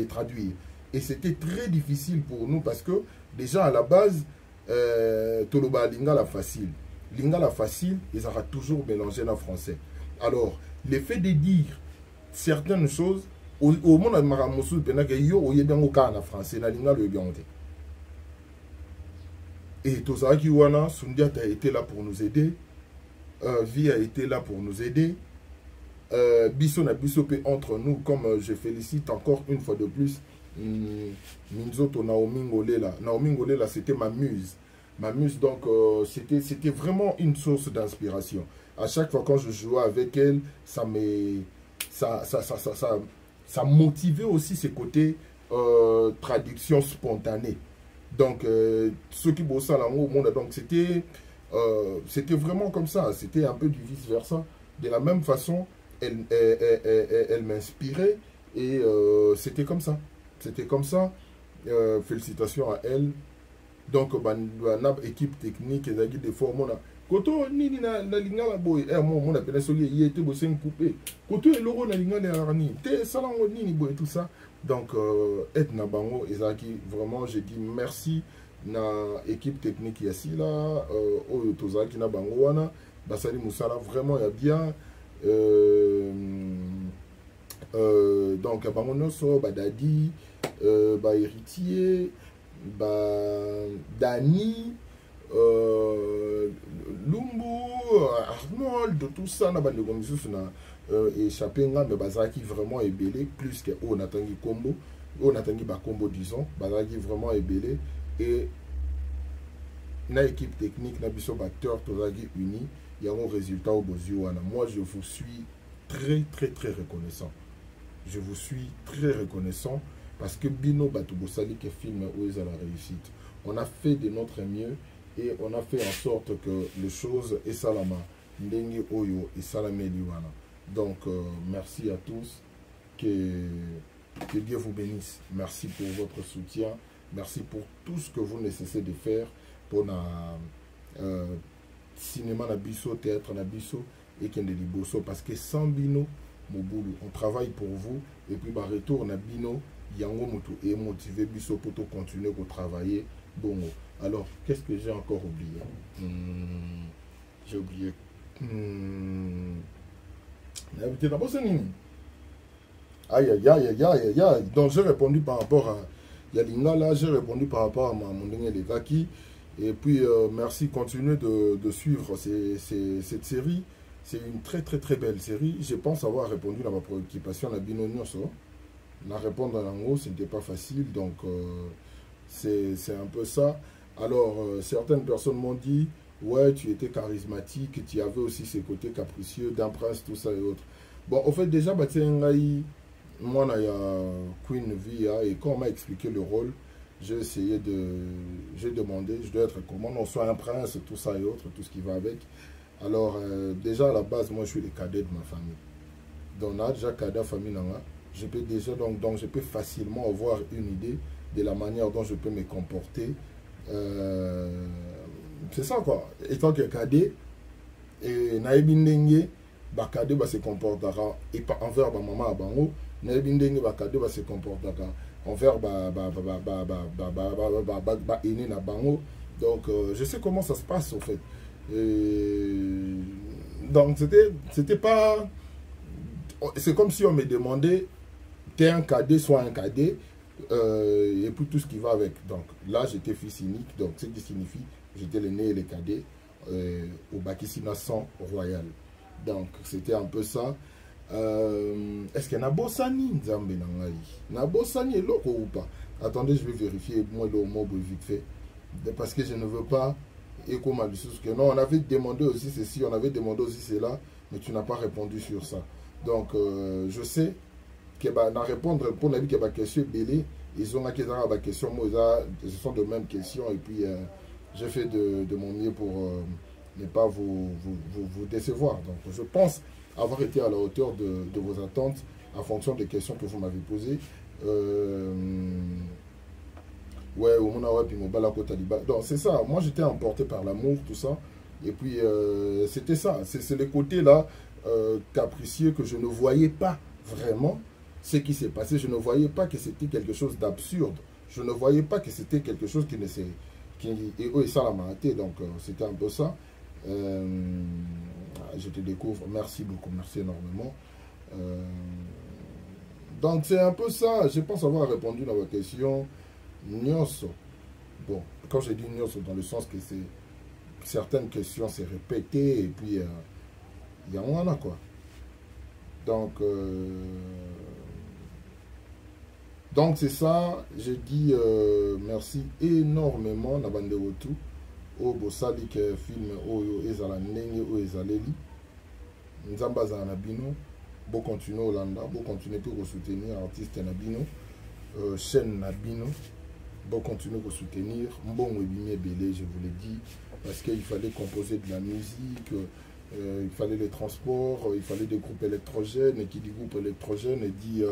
traduire. Et c'était très difficile pour nous parce que déjà à la base, toloba lingala facile. Lingala facile, ils auront toujours mélangé en français. Alors, le fait de dire certaines choses, au monde de Maramousou, yo bien au cas en français, na lingala le bien. Et Tozaki Wana, Sundiata a été là pour nous aider. Via a été là pour nous aider. Bisso na biso entre nous, comme je félicite encore une fois de plus Minzoto Naomi Ngolela. Naomi Ngolela, c'était ma muse. Ma muse, donc, c'était vraiment une source d'inspiration. À chaque fois quand je jouais avec elle, ça motivait aussi ses côtés traduction spontanée. Donc, ceux qui bossaient là au monde, donc c'était vraiment comme ça. C'était un peu du vice-versa. De la même façon, elle m'inspirait et c'était comme ça. C'était comme ça. Félicitations à elle. Donc, équipe technique, des formes. Koto nini na lingala boy mon appelle soli il était bossé coupé koto et loro na lingala arani te salango nini boy tout ça donc etna bango ezaki vraiment je dis merci na équipe technique ici là oyo tozaki na bango wana basali musala vraiment ya bien donc bango noso badadi ba héritier ba Dani Lumbu, Arnold, tout ça, n'a pas de commission échappé, mais Bazaki vraiment est belé, plus que Onatangi Combo, Onatangi Bakombo, disons, Bazaki vraiment est belé, et na équipe technique, na biso acteur, Tozaki uni, il y a un résultat au Boziouana. Moi, je vous suis très reconnaissant. Je vous suis très reconnaissant parce que Bino Batubosali qui filme où ils ont la réussite. On a fait de notre mieux. Et on a fait en sorte que les choses et salama ndengi oyo et salamé liwana. Donc merci à tous, que Dieu vous bénisse. Merci pour votre soutien, merci pour tout ce que vous ne cessez de faire pour le cinéma na biso, théâtre na biso et kende liboso parce que sans bino mobulu on travaille pour vous et puis bah retour na bino yango mutu et motiver biso pour continuer à travailler bongo. Alors, qu'est-ce que j'ai encore oublié? J'ai oublié. Aïe. Donc, j'ai répondu par rapport à Yalinga, là, j'ai répondu par rapport à mon Levaki. Et puis, merci, continuez de suivre cette série. C'est une très très très belle série. Je pense avoir répondu à ma préoccupation à Bino Nyonso. La répondre en haut, ce n'était pas facile, donc c'est un peu ça. Alors, certaines personnes m'ont dit, ouais, tu étais charismatique, tu avais aussi ces côtés capricieux, d'un prince, tout ça et autres. Bon, au fait, déjà, bah, moi, il y a Queen Via, et quand on m'a expliqué le rôle, j'ai essayé de... J'ai demandé, je dois être comment on soit un prince, tout ça et autres, tout ce qui va avec. Alors, déjà, à la base, moi, je suis le cadet de ma famille. Donc, là, déjà, cadet famille, je peux déjà, donc, je peux facilement avoir une idée de la manière dont je peux me comporter. C'est ça, quoi. Étant que cadet, et naïbi ndenge, bah, cadet, bah, se comportera, et pas envers ma maman à bango, naïbi ndenge, bah, cadet, bah, se comportera envers, aîné na bango. Donc, je sais comment ça se passe, en fait. Donc, c'était pas... C'est comme si on me demandait, t'es un cadet, soit un cadet, et puis tout ce qui va avec. Donc, là, j'étais fils unique, donc ce qui signifie, j'étais l'aîné et le cadet au Bakissina 100 royal. Donc, c'était un peu ça. Est-ce qu'il y a Nabosani Nzambe Nangaï Nabosani est loco ou pas? Attendez, je vais vérifier, moi, le mot vite fait. Parce que je ne veux pas... Et comme que non, on avait demandé aussi ceci, on avait demandé aussi cela, mais tu n'as pas répondu sur ça. Donc, je sais que na répondre pour la vie que ma question belé, ils ont acquis la question, moi, ce sont de mêmes questions, et puis j'ai fait de mon mieux pour ne pas vous décevoir. Donc, je pense avoir été à la hauteur de vos attentes en fonction des questions que vous m'avez posées. Ouais, au monde ouais, puis mon balako taliba. Donc c'est ça, moi j'étais emporté par l'amour, tout ça. Et puis c'était ça, c'est le côté là capricieux que je ne voyais pas vraiment ce qui s'est passé. Je ne voyais pas que c'était quelque chose d'absurde. Je ne voyais pas que c'était quelque chose qui ne s'est... Et ça l'a maté, donc c'était un peu ça. Je te découvre, merci beaucoup, merci énormément. Donc c'est un peu ça, je pense avoir répondu à votre question. Nyonso. Bon, quand je dis Nyonso, dans le sens que c'est certaines questions s'est répétées et puis il y en a quoi. Donc c'est ça, je dis merci énormément na bande wotu au bosali que film oyo ezala ndenge oyo ezaleli nzamba za na bino bo continuer Olanda, bo continuer pour soutenir artiste na bino chaîne na bino. Bon, continuer à soutenir. Bon, je vous l'ai dit, parce qu'il fallait composer de la musique, il fallait les transports, il fallait des groupes électrogènes, et qui dit groupe électrogène, et dit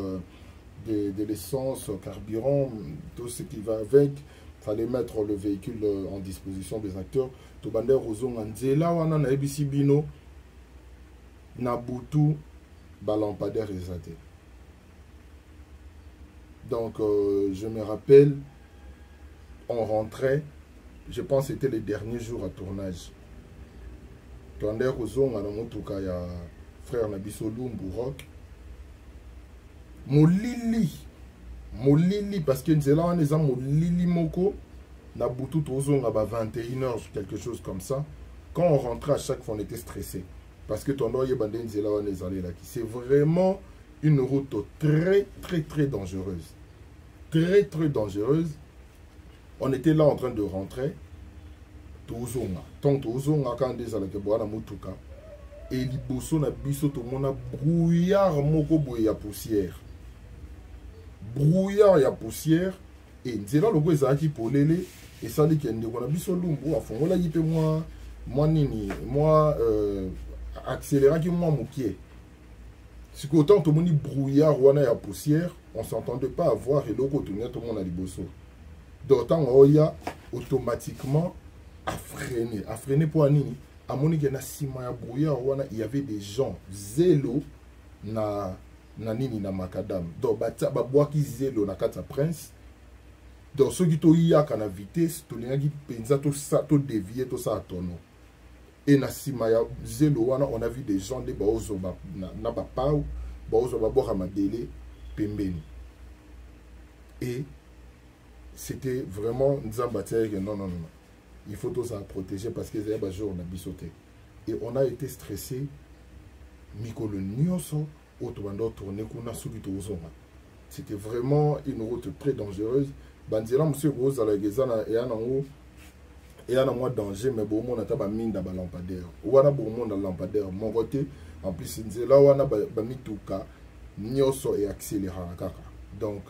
de l'essence, carburant, tout ce qui va avec. Il fallait mettre le véhicule en disposition des acteurs. Tobande Rozon Anzela, wana na ebisi bino, na butu, balampadaire exaté. Donc, je me rappelle, on rentrait, je pense que c'était les derniers jours à tournage. Tondé Rozon, à la motuka, il y a frère Nabiso Lumbu Rock. Molili, parce que nous sommes là, Molili Moko, Nabutu Rozon, à 21h, quelque chose comme ça. Quand on rentrait, à chaque fois, on était stressé. Parce que Tondé Yebande Nzela, c'est vraiment une route très, très, très dangereuse. Très, très dangereuse. On était là en train de rentrer. Tozonga. Tant Tozonga, quand on est à la Keboana Motuka. Et liboso na biso tout le monde a brouillard moko boye ya poussière. Brouillard ya poussière. Et nzela logo ezaki polele. Et ça dit qu'il y a un biso lumbu. A fongola yipe moi nini. Moi accélérant qui moi moukier. Si autant tout le monde brouillard wana ya poussière. On ne s'entendait pas avoir et logo tout le monde a liboso. D'autant oya automatiquement à freiner pour Anini. À mon il y avait des gens zélo na nini na makadam. Donc ba bois qui zélo na kata prince. Donc ceux qui to ya kana vitesse to linga qui penza to ça to dévier to ça tono. Et na simaya zélo wana on a vu des gens de baozo na ba pau baozo ba boka madele pembeni. Et c'était vraiment non. Il faut tout ça protéger parce que c'est un jour on a bisauté. Et on a été stressé mikolo nyonso otobando tourner kuna soki tozonga. C'était vraiment une route très dangereuse. Banzela monsieur Rose à la gezana et anango et un moins danger mais bon on a taba mine dans lampadaire. Ou ana bon monde dans lampadaire mon côté en plus nzela wana ba mituka nyonso et accéléré kaka. Donc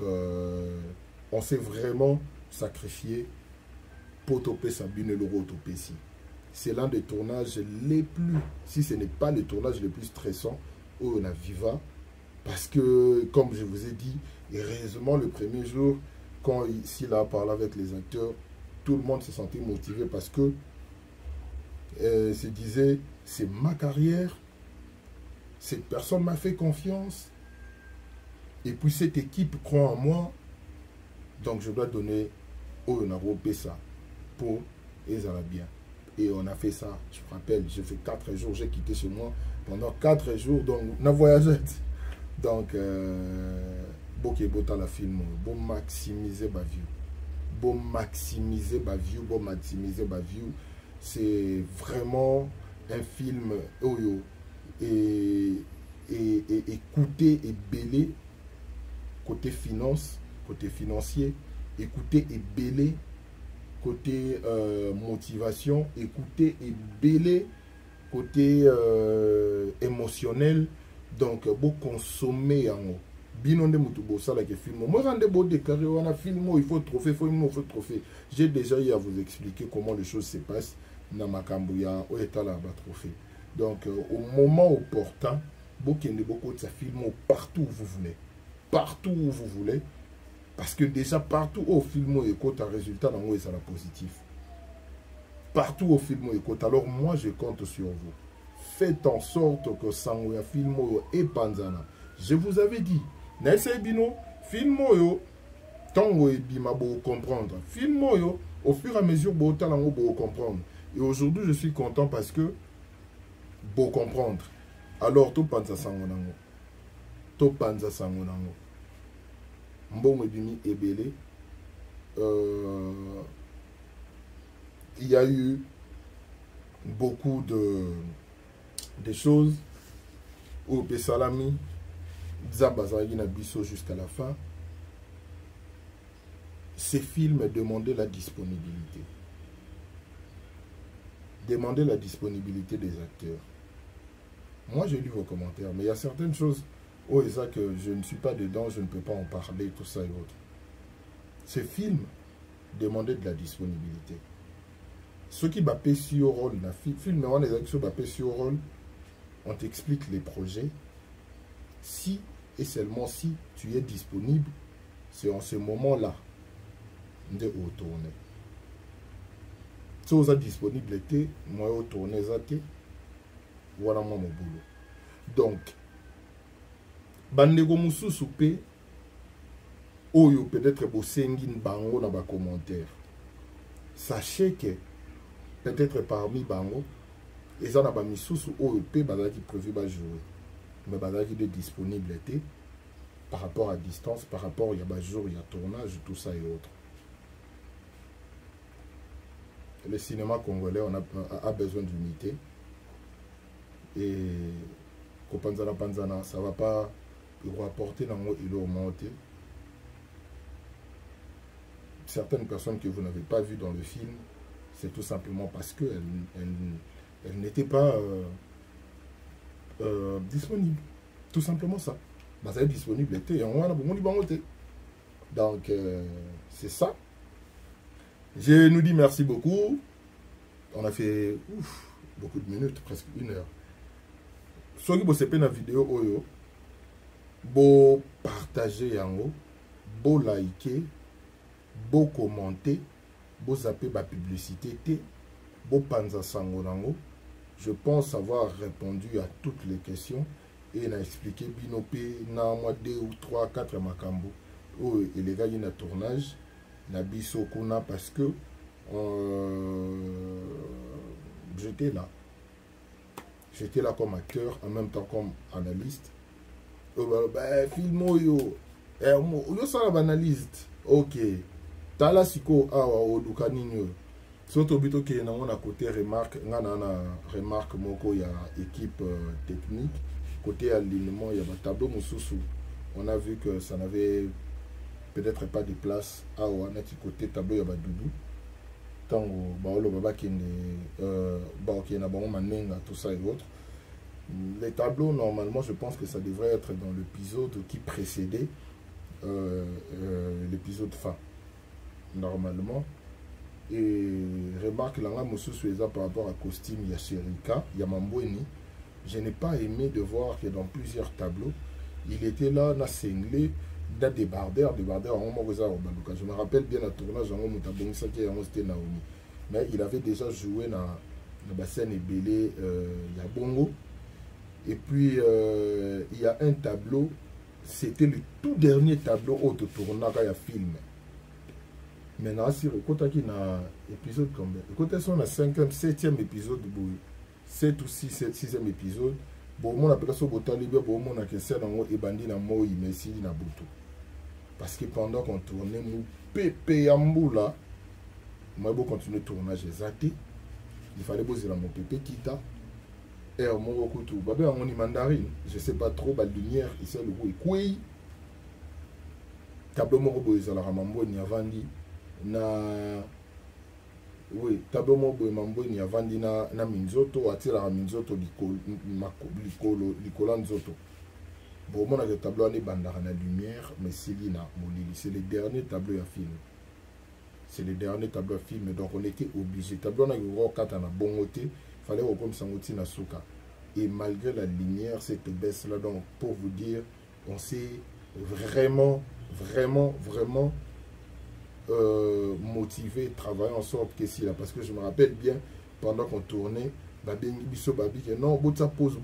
on s'est vraiment sacrifié pour toper sa bine le topé si. C'est l'un des tournages les plus, si ce n'est pas le tournage le plus stressant où on a Viva. Parce que, comme je vous ai dit, heureusement, le premier jour, quand il a parlé avec les acteurs, tout le monde se sentait motivé parce que se disait, c'est ma carrière, cette personne m'a fait confiance, et puis cette équipe croit en moi, donc je dois donner au Naro ça pour les Arabiens. Et on a fait ça, je me rappelle, j'ai fait 4 jours, j'ai quitté chez moi pendant 4 jours, donc on a voyagé. Donc, beaucoup de la film, bon maximiser ma view, bon maximiser ma view, bon maximiser ma view. C'est vraiment un film et écouter et belé côté finance, côté financier, écouter et belé côté motivation, écouter et belé côté émotionnel. Donc, vous consommez en haut. Binonde mutubo ça là que film. Moi rendez beau déclaré on a film il faut trophée, il faut trophée. J'ai déjà eu à vous expliquer comment les choses se passent dans ma cambouya au état là bas trophée. Donc au moment opportun, vous kende beaucoup de sa film partout où vous voulez. Partout où vous voulez. Parce que déjà partout au film et côté résultat dans où ça la positif. Partout au film et côté. Alors moi je compte sur vous. Faites en sorte que Sangoya Filmo et Panzana. Je vous avais dit, Nesse Bino, Filmo, Tango et Bima, vous comprendre. Filmo, au fur et à mesure, vous comprendre. Et aujourd'hui, je suis content parce que vous comprendre. Alors, tout Panza Sangonango. Tout Panza Sangonango. Mbongo Bimi et Belé. Il y a eu beaucoup de choses au Pessalami, Zabazagi Nabiso jusqu'à la fin. Ces films demandaient la disponibilité. Demandaient la disponibilité des acteurs. Moi, j'ai lu vos commentaires, mais il y a certaines choses, oh, et ça que je ne suis pas dedans, je ne peux pas en parler, tout ça et autres. Ces films demandaient de la disponibilité. Ceux qui bapaient sur rôle, le film, on les acteurs bapaient sur rôle, on t'explique les projets. Si et seulement si tu es disponible, c'est en ce moment-là de retourner. Si vous êtes disponible, moi retourner voilà moi mon boulot. Donc, bandego mususu pe oyo peut-être bosengin bango na ba commentaire. Sachez que peut-être parmi bango et ça n'a pas mis sous oyo pe bazaki prévu ba jouer. Mais bazaki de disponibilité par rapport à distance, par rapport il y a ba jour, il y a tournage, tout ça et autres. Le cinéma congolais a besoin d'unité. Et Kopanzana Panzana, ça ne va pas rapporter dans le il monté. Certaines personnes que vous n'avez pas vues dans le film, c'est tout simplement parce qu'elles n'étaient pas disponibles. Tout simplement ça. Bah, ça est disponible. Donc, c'est ça. Je nous dis merci beaucoup. On a fait beaucoup de minutes, presque 1 heure. Ceux qui ont la vidéo, vous partagez yango, vous likez, vous commentez, vous zappez la publicité, vous panza sango nango. Je pense avoir répondu à toutes les questions et n'a expliqué binopé na moi 2 ou 3, 4 makambo. Et les gars, il y a un tournage, na biso kuna parce que j'étais là. J'étais là comme acteur, en même temps comme analyste. Filmo yo. Yo ça analyste. Ok. Tala siko awa odukani nyo. Surtout bito que na on a côté remarque, na remarque moko ya équipe technique. côté alignement, il y a un tableau Moussousou. On a vu que ça n'avait peut-être pas de place. Ah, on a dit côté tableau, il y a Doudou. Tant que Baba qui est tout ça et autres. Les tableaux, normalement, je pense que ça devrait être dans l'épisode qui précédait l'épisode fin. Normalement. Et remarque là, par rapport à costume, il y a Sherika, il y a Mamboueni. Je n'ai pas aimé de voir que dans plusieurs tableaux, il était là, dans cinglé, dans des bardeurs, je me rappelle bien le tournage, mais il avait déjà joué dans la scène Ebélé, il y a Bongo. Et puis, il y a un tableau, c'était le tout dernier tableau auto tournage, il y a film. Maintenant, si vous avez un épisode combien? Écoutez, c'est le 5e, 7e épisode. 7 ou 6e épisode. Bon, on appelle ça Botali, bon, on a que ça dans le bandi na moi, mais si na boto. Parce que pendant qu'on tournait, nous pépé amboula. Moi, je continue le tournage exacté. Il fallait poser mon pépé kita. Et mon couteau. Babé, on est mandarine. Je ne sais pas trop, la lumière, ici, le goût est quoi. Tableau, mon robot, ils ont la ramambo, ni avandi. Na oui tableau moko mambo ni avandi na minzoto atira minzoto likolo nzoto bon mon le tableau ni bandara na lumière mais silina molili c'est le dernier tableau à film, c'est le dernier tableau à film, donc on était obligé tableau na go kata na bongoté fallait comme sangoti na suka et malgré la lumière cette baisse là, donc pour vous dire on s'est vraiment motivé, travailler en sorte que si là, parce que je me rappelle bien pendant qu'on tournait, non, ça pose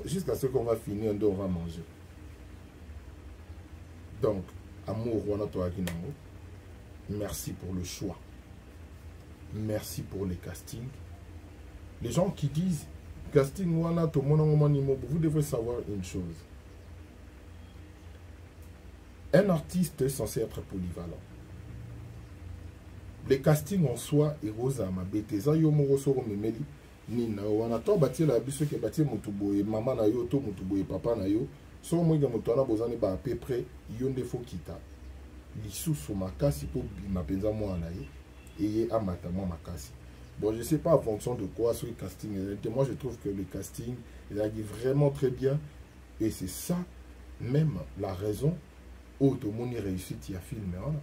jusqu'à ce qu'on va finir, on va manger. Donc, amour, merci pour le choix, merci pour les castings. Les gens qui disent casting, vous devez savoir une chose. Un artiste est censé être polyvalent. Les castings en soi, et rosa ma beteza yo moro soro memeli nina wana to bati la biso ke bati mutuboye mama na yo to mutuboye papa na yo so mo ga mutwana bozani ba à peu près yonde fo kita lisusu makasi po bima penza mwana ye et amata mo makasi. Bon, je sais pas en fonction de quoi ce casting est. Moi je trouve que le casting il a vraiment très bien et c'est ça même la raison où tout le monde réussit à filmer. Voilà.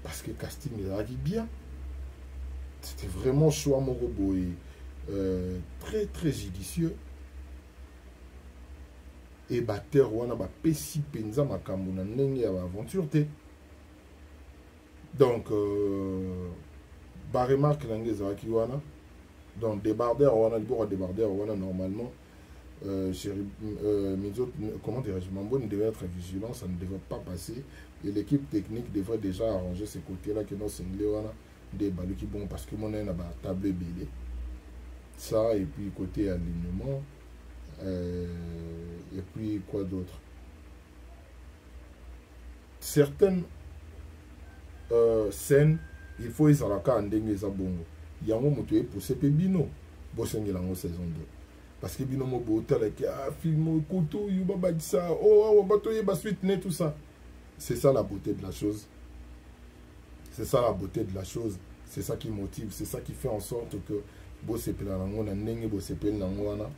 Parce que le casting il a dit bien. C'était vraiment choix mon robot et très judicieux. Et batteur wana ba pesi penza makambo na ndenge ya aventure te. Donc ba remarque nange zaki wana. Donc débardeur wana pour débardeur wana normalement comment dirais-je, Mamboni devait être vigilant, ça ne devait pas passer et l'équipe technique devrait déjà arranger ce côté-là que nous cinglés des balles qui bon parce que mon a ba table BD ça et puis côté alignement et puis quoi d'autre, certaines scènes il faut les alaka ndenge za bongo yango moto e poussé pe bino bosengela ngo saison 2 parce que bino mo bota la ki ah film koto yu baba ça oh bato ye ba suite né tout ça. C'est ça la beauté de la chose, c'est ça la beauté de la chose, c'est ça qui motive, c'est ça qui fait en sorte que bosse pe na ngo na ndenge bosse pe na ngo wana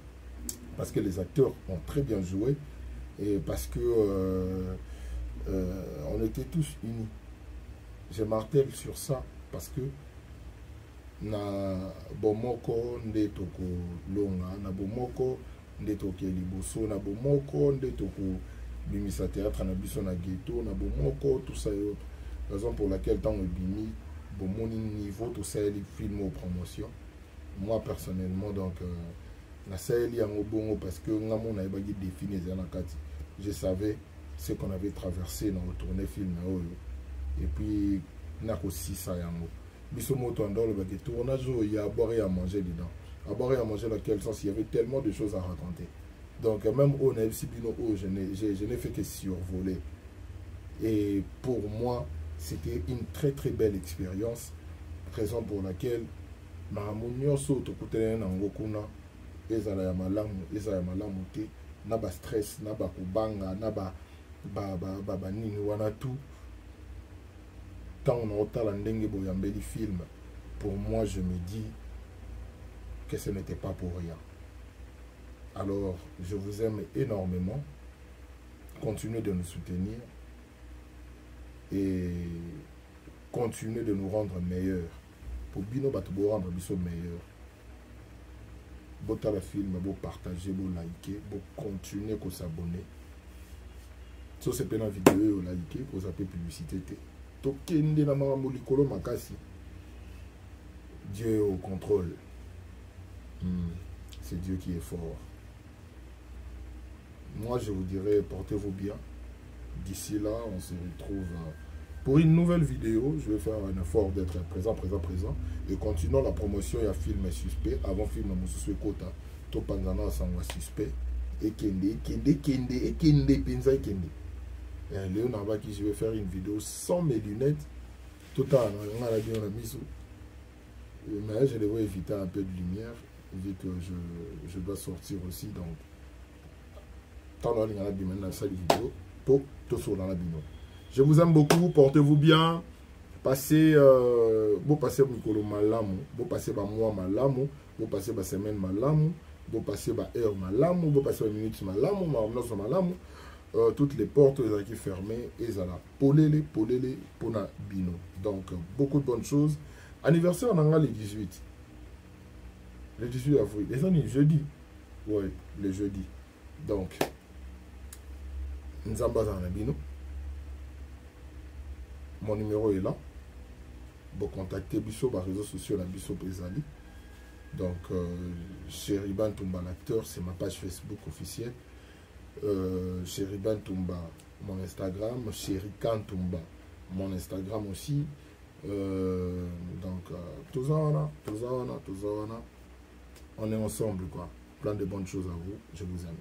parce que les acteurs ont très bien joué et parce que on était tous unis. Je martèle sur ça parce que na bomoko nde toko longa na bomoko nde toke liboso na bomoko nde toko bimisa théâtre na biso na ghetto na bomoko tout ça et autres, raison pour laquelle tant bimi bomoni niveau tout ça les films aux promotions. Moi personnellement donc na saeli yango bongo parce que ngamo na ebagi défini na kati je savais ce qu'on avait traversé dans le tournée film na oyo et puis na ko sisa yango biso moto andolo ba que tournage il y a à boire et à manger dedans. À boire et à manger dans quel sens? Il y avait tellement de choses à raconter. Donc même au Nebsibino, je n'ai fait que survoler. Et pour moi, c'était une très belle expérience. Raison pour laquelle makambo nyonso tokutelene nango kuna ezala ya malamu te na ba stress na ba kobanga na ba nini wana tout tant on otala ndenge boyambeli film. Pour moi je me dis que ce n'était pas pour rien. Alors je vous aime énormément, continuez de nous soutenir et continuez de nous rendre meilleurs. Pour bino bato bo rendre biso meilleur. Bota la film, bo partager, bo liker, bo continuer ko s'abonner. So c'est pas une vidéo liker, ko zaper publicité té. To kende na makambo likolo makasi. Dieu est au contrôle. C'est Dieu qui est fort. Moi je vous dirais portez-vous bien. D'ici là, on se retrouve pour une nouvelle vidéo. Je vais faire un effort d'être présent. Et continuons la promotion. Il y a film suspect. Avant film, Moussoué Kota. Topanzana Sangwa suspect. Et Kende. Pinza Kende. Léon Nabaki, je vais faire une vidéo sans mes lunettes. Tout le temps, on a bien la mise. Mais je devrais éviter un peu de lumière. Vu que je dois sortir aussi. Donc, tant qu'on a bien dans cette vidéo. Pour tout sur la bino. Je vous aime beaucoup, portez-vous bien, passez bon passer mikolo malamu, bon passer ba mois malamu, bon passer ba semaine malamu, bon passer ba heure malamu, bon passer ba minute malamu, malamu, toutes les portes qui fermées et ça polele pona bino. Donc beaucoup de bonnes choses. Anniversaire on a le 18. Le 18 avril, les années jeudi. Ouais, le jeudi. Donc Nzamba Zanabino. Mon numéro est là. Vous contactez Bisso par réseaux sociaux la Bisso Pézali. Donc Chériban Toumba l'acteur, c'est ma page Facebook officielle. Chériban Toumba mon Instagram, Chérican Toumba mon Instagram aussi. Donc tout ça on est ensemble quoi. Plein de bonnes choses à vous. Je vous aime.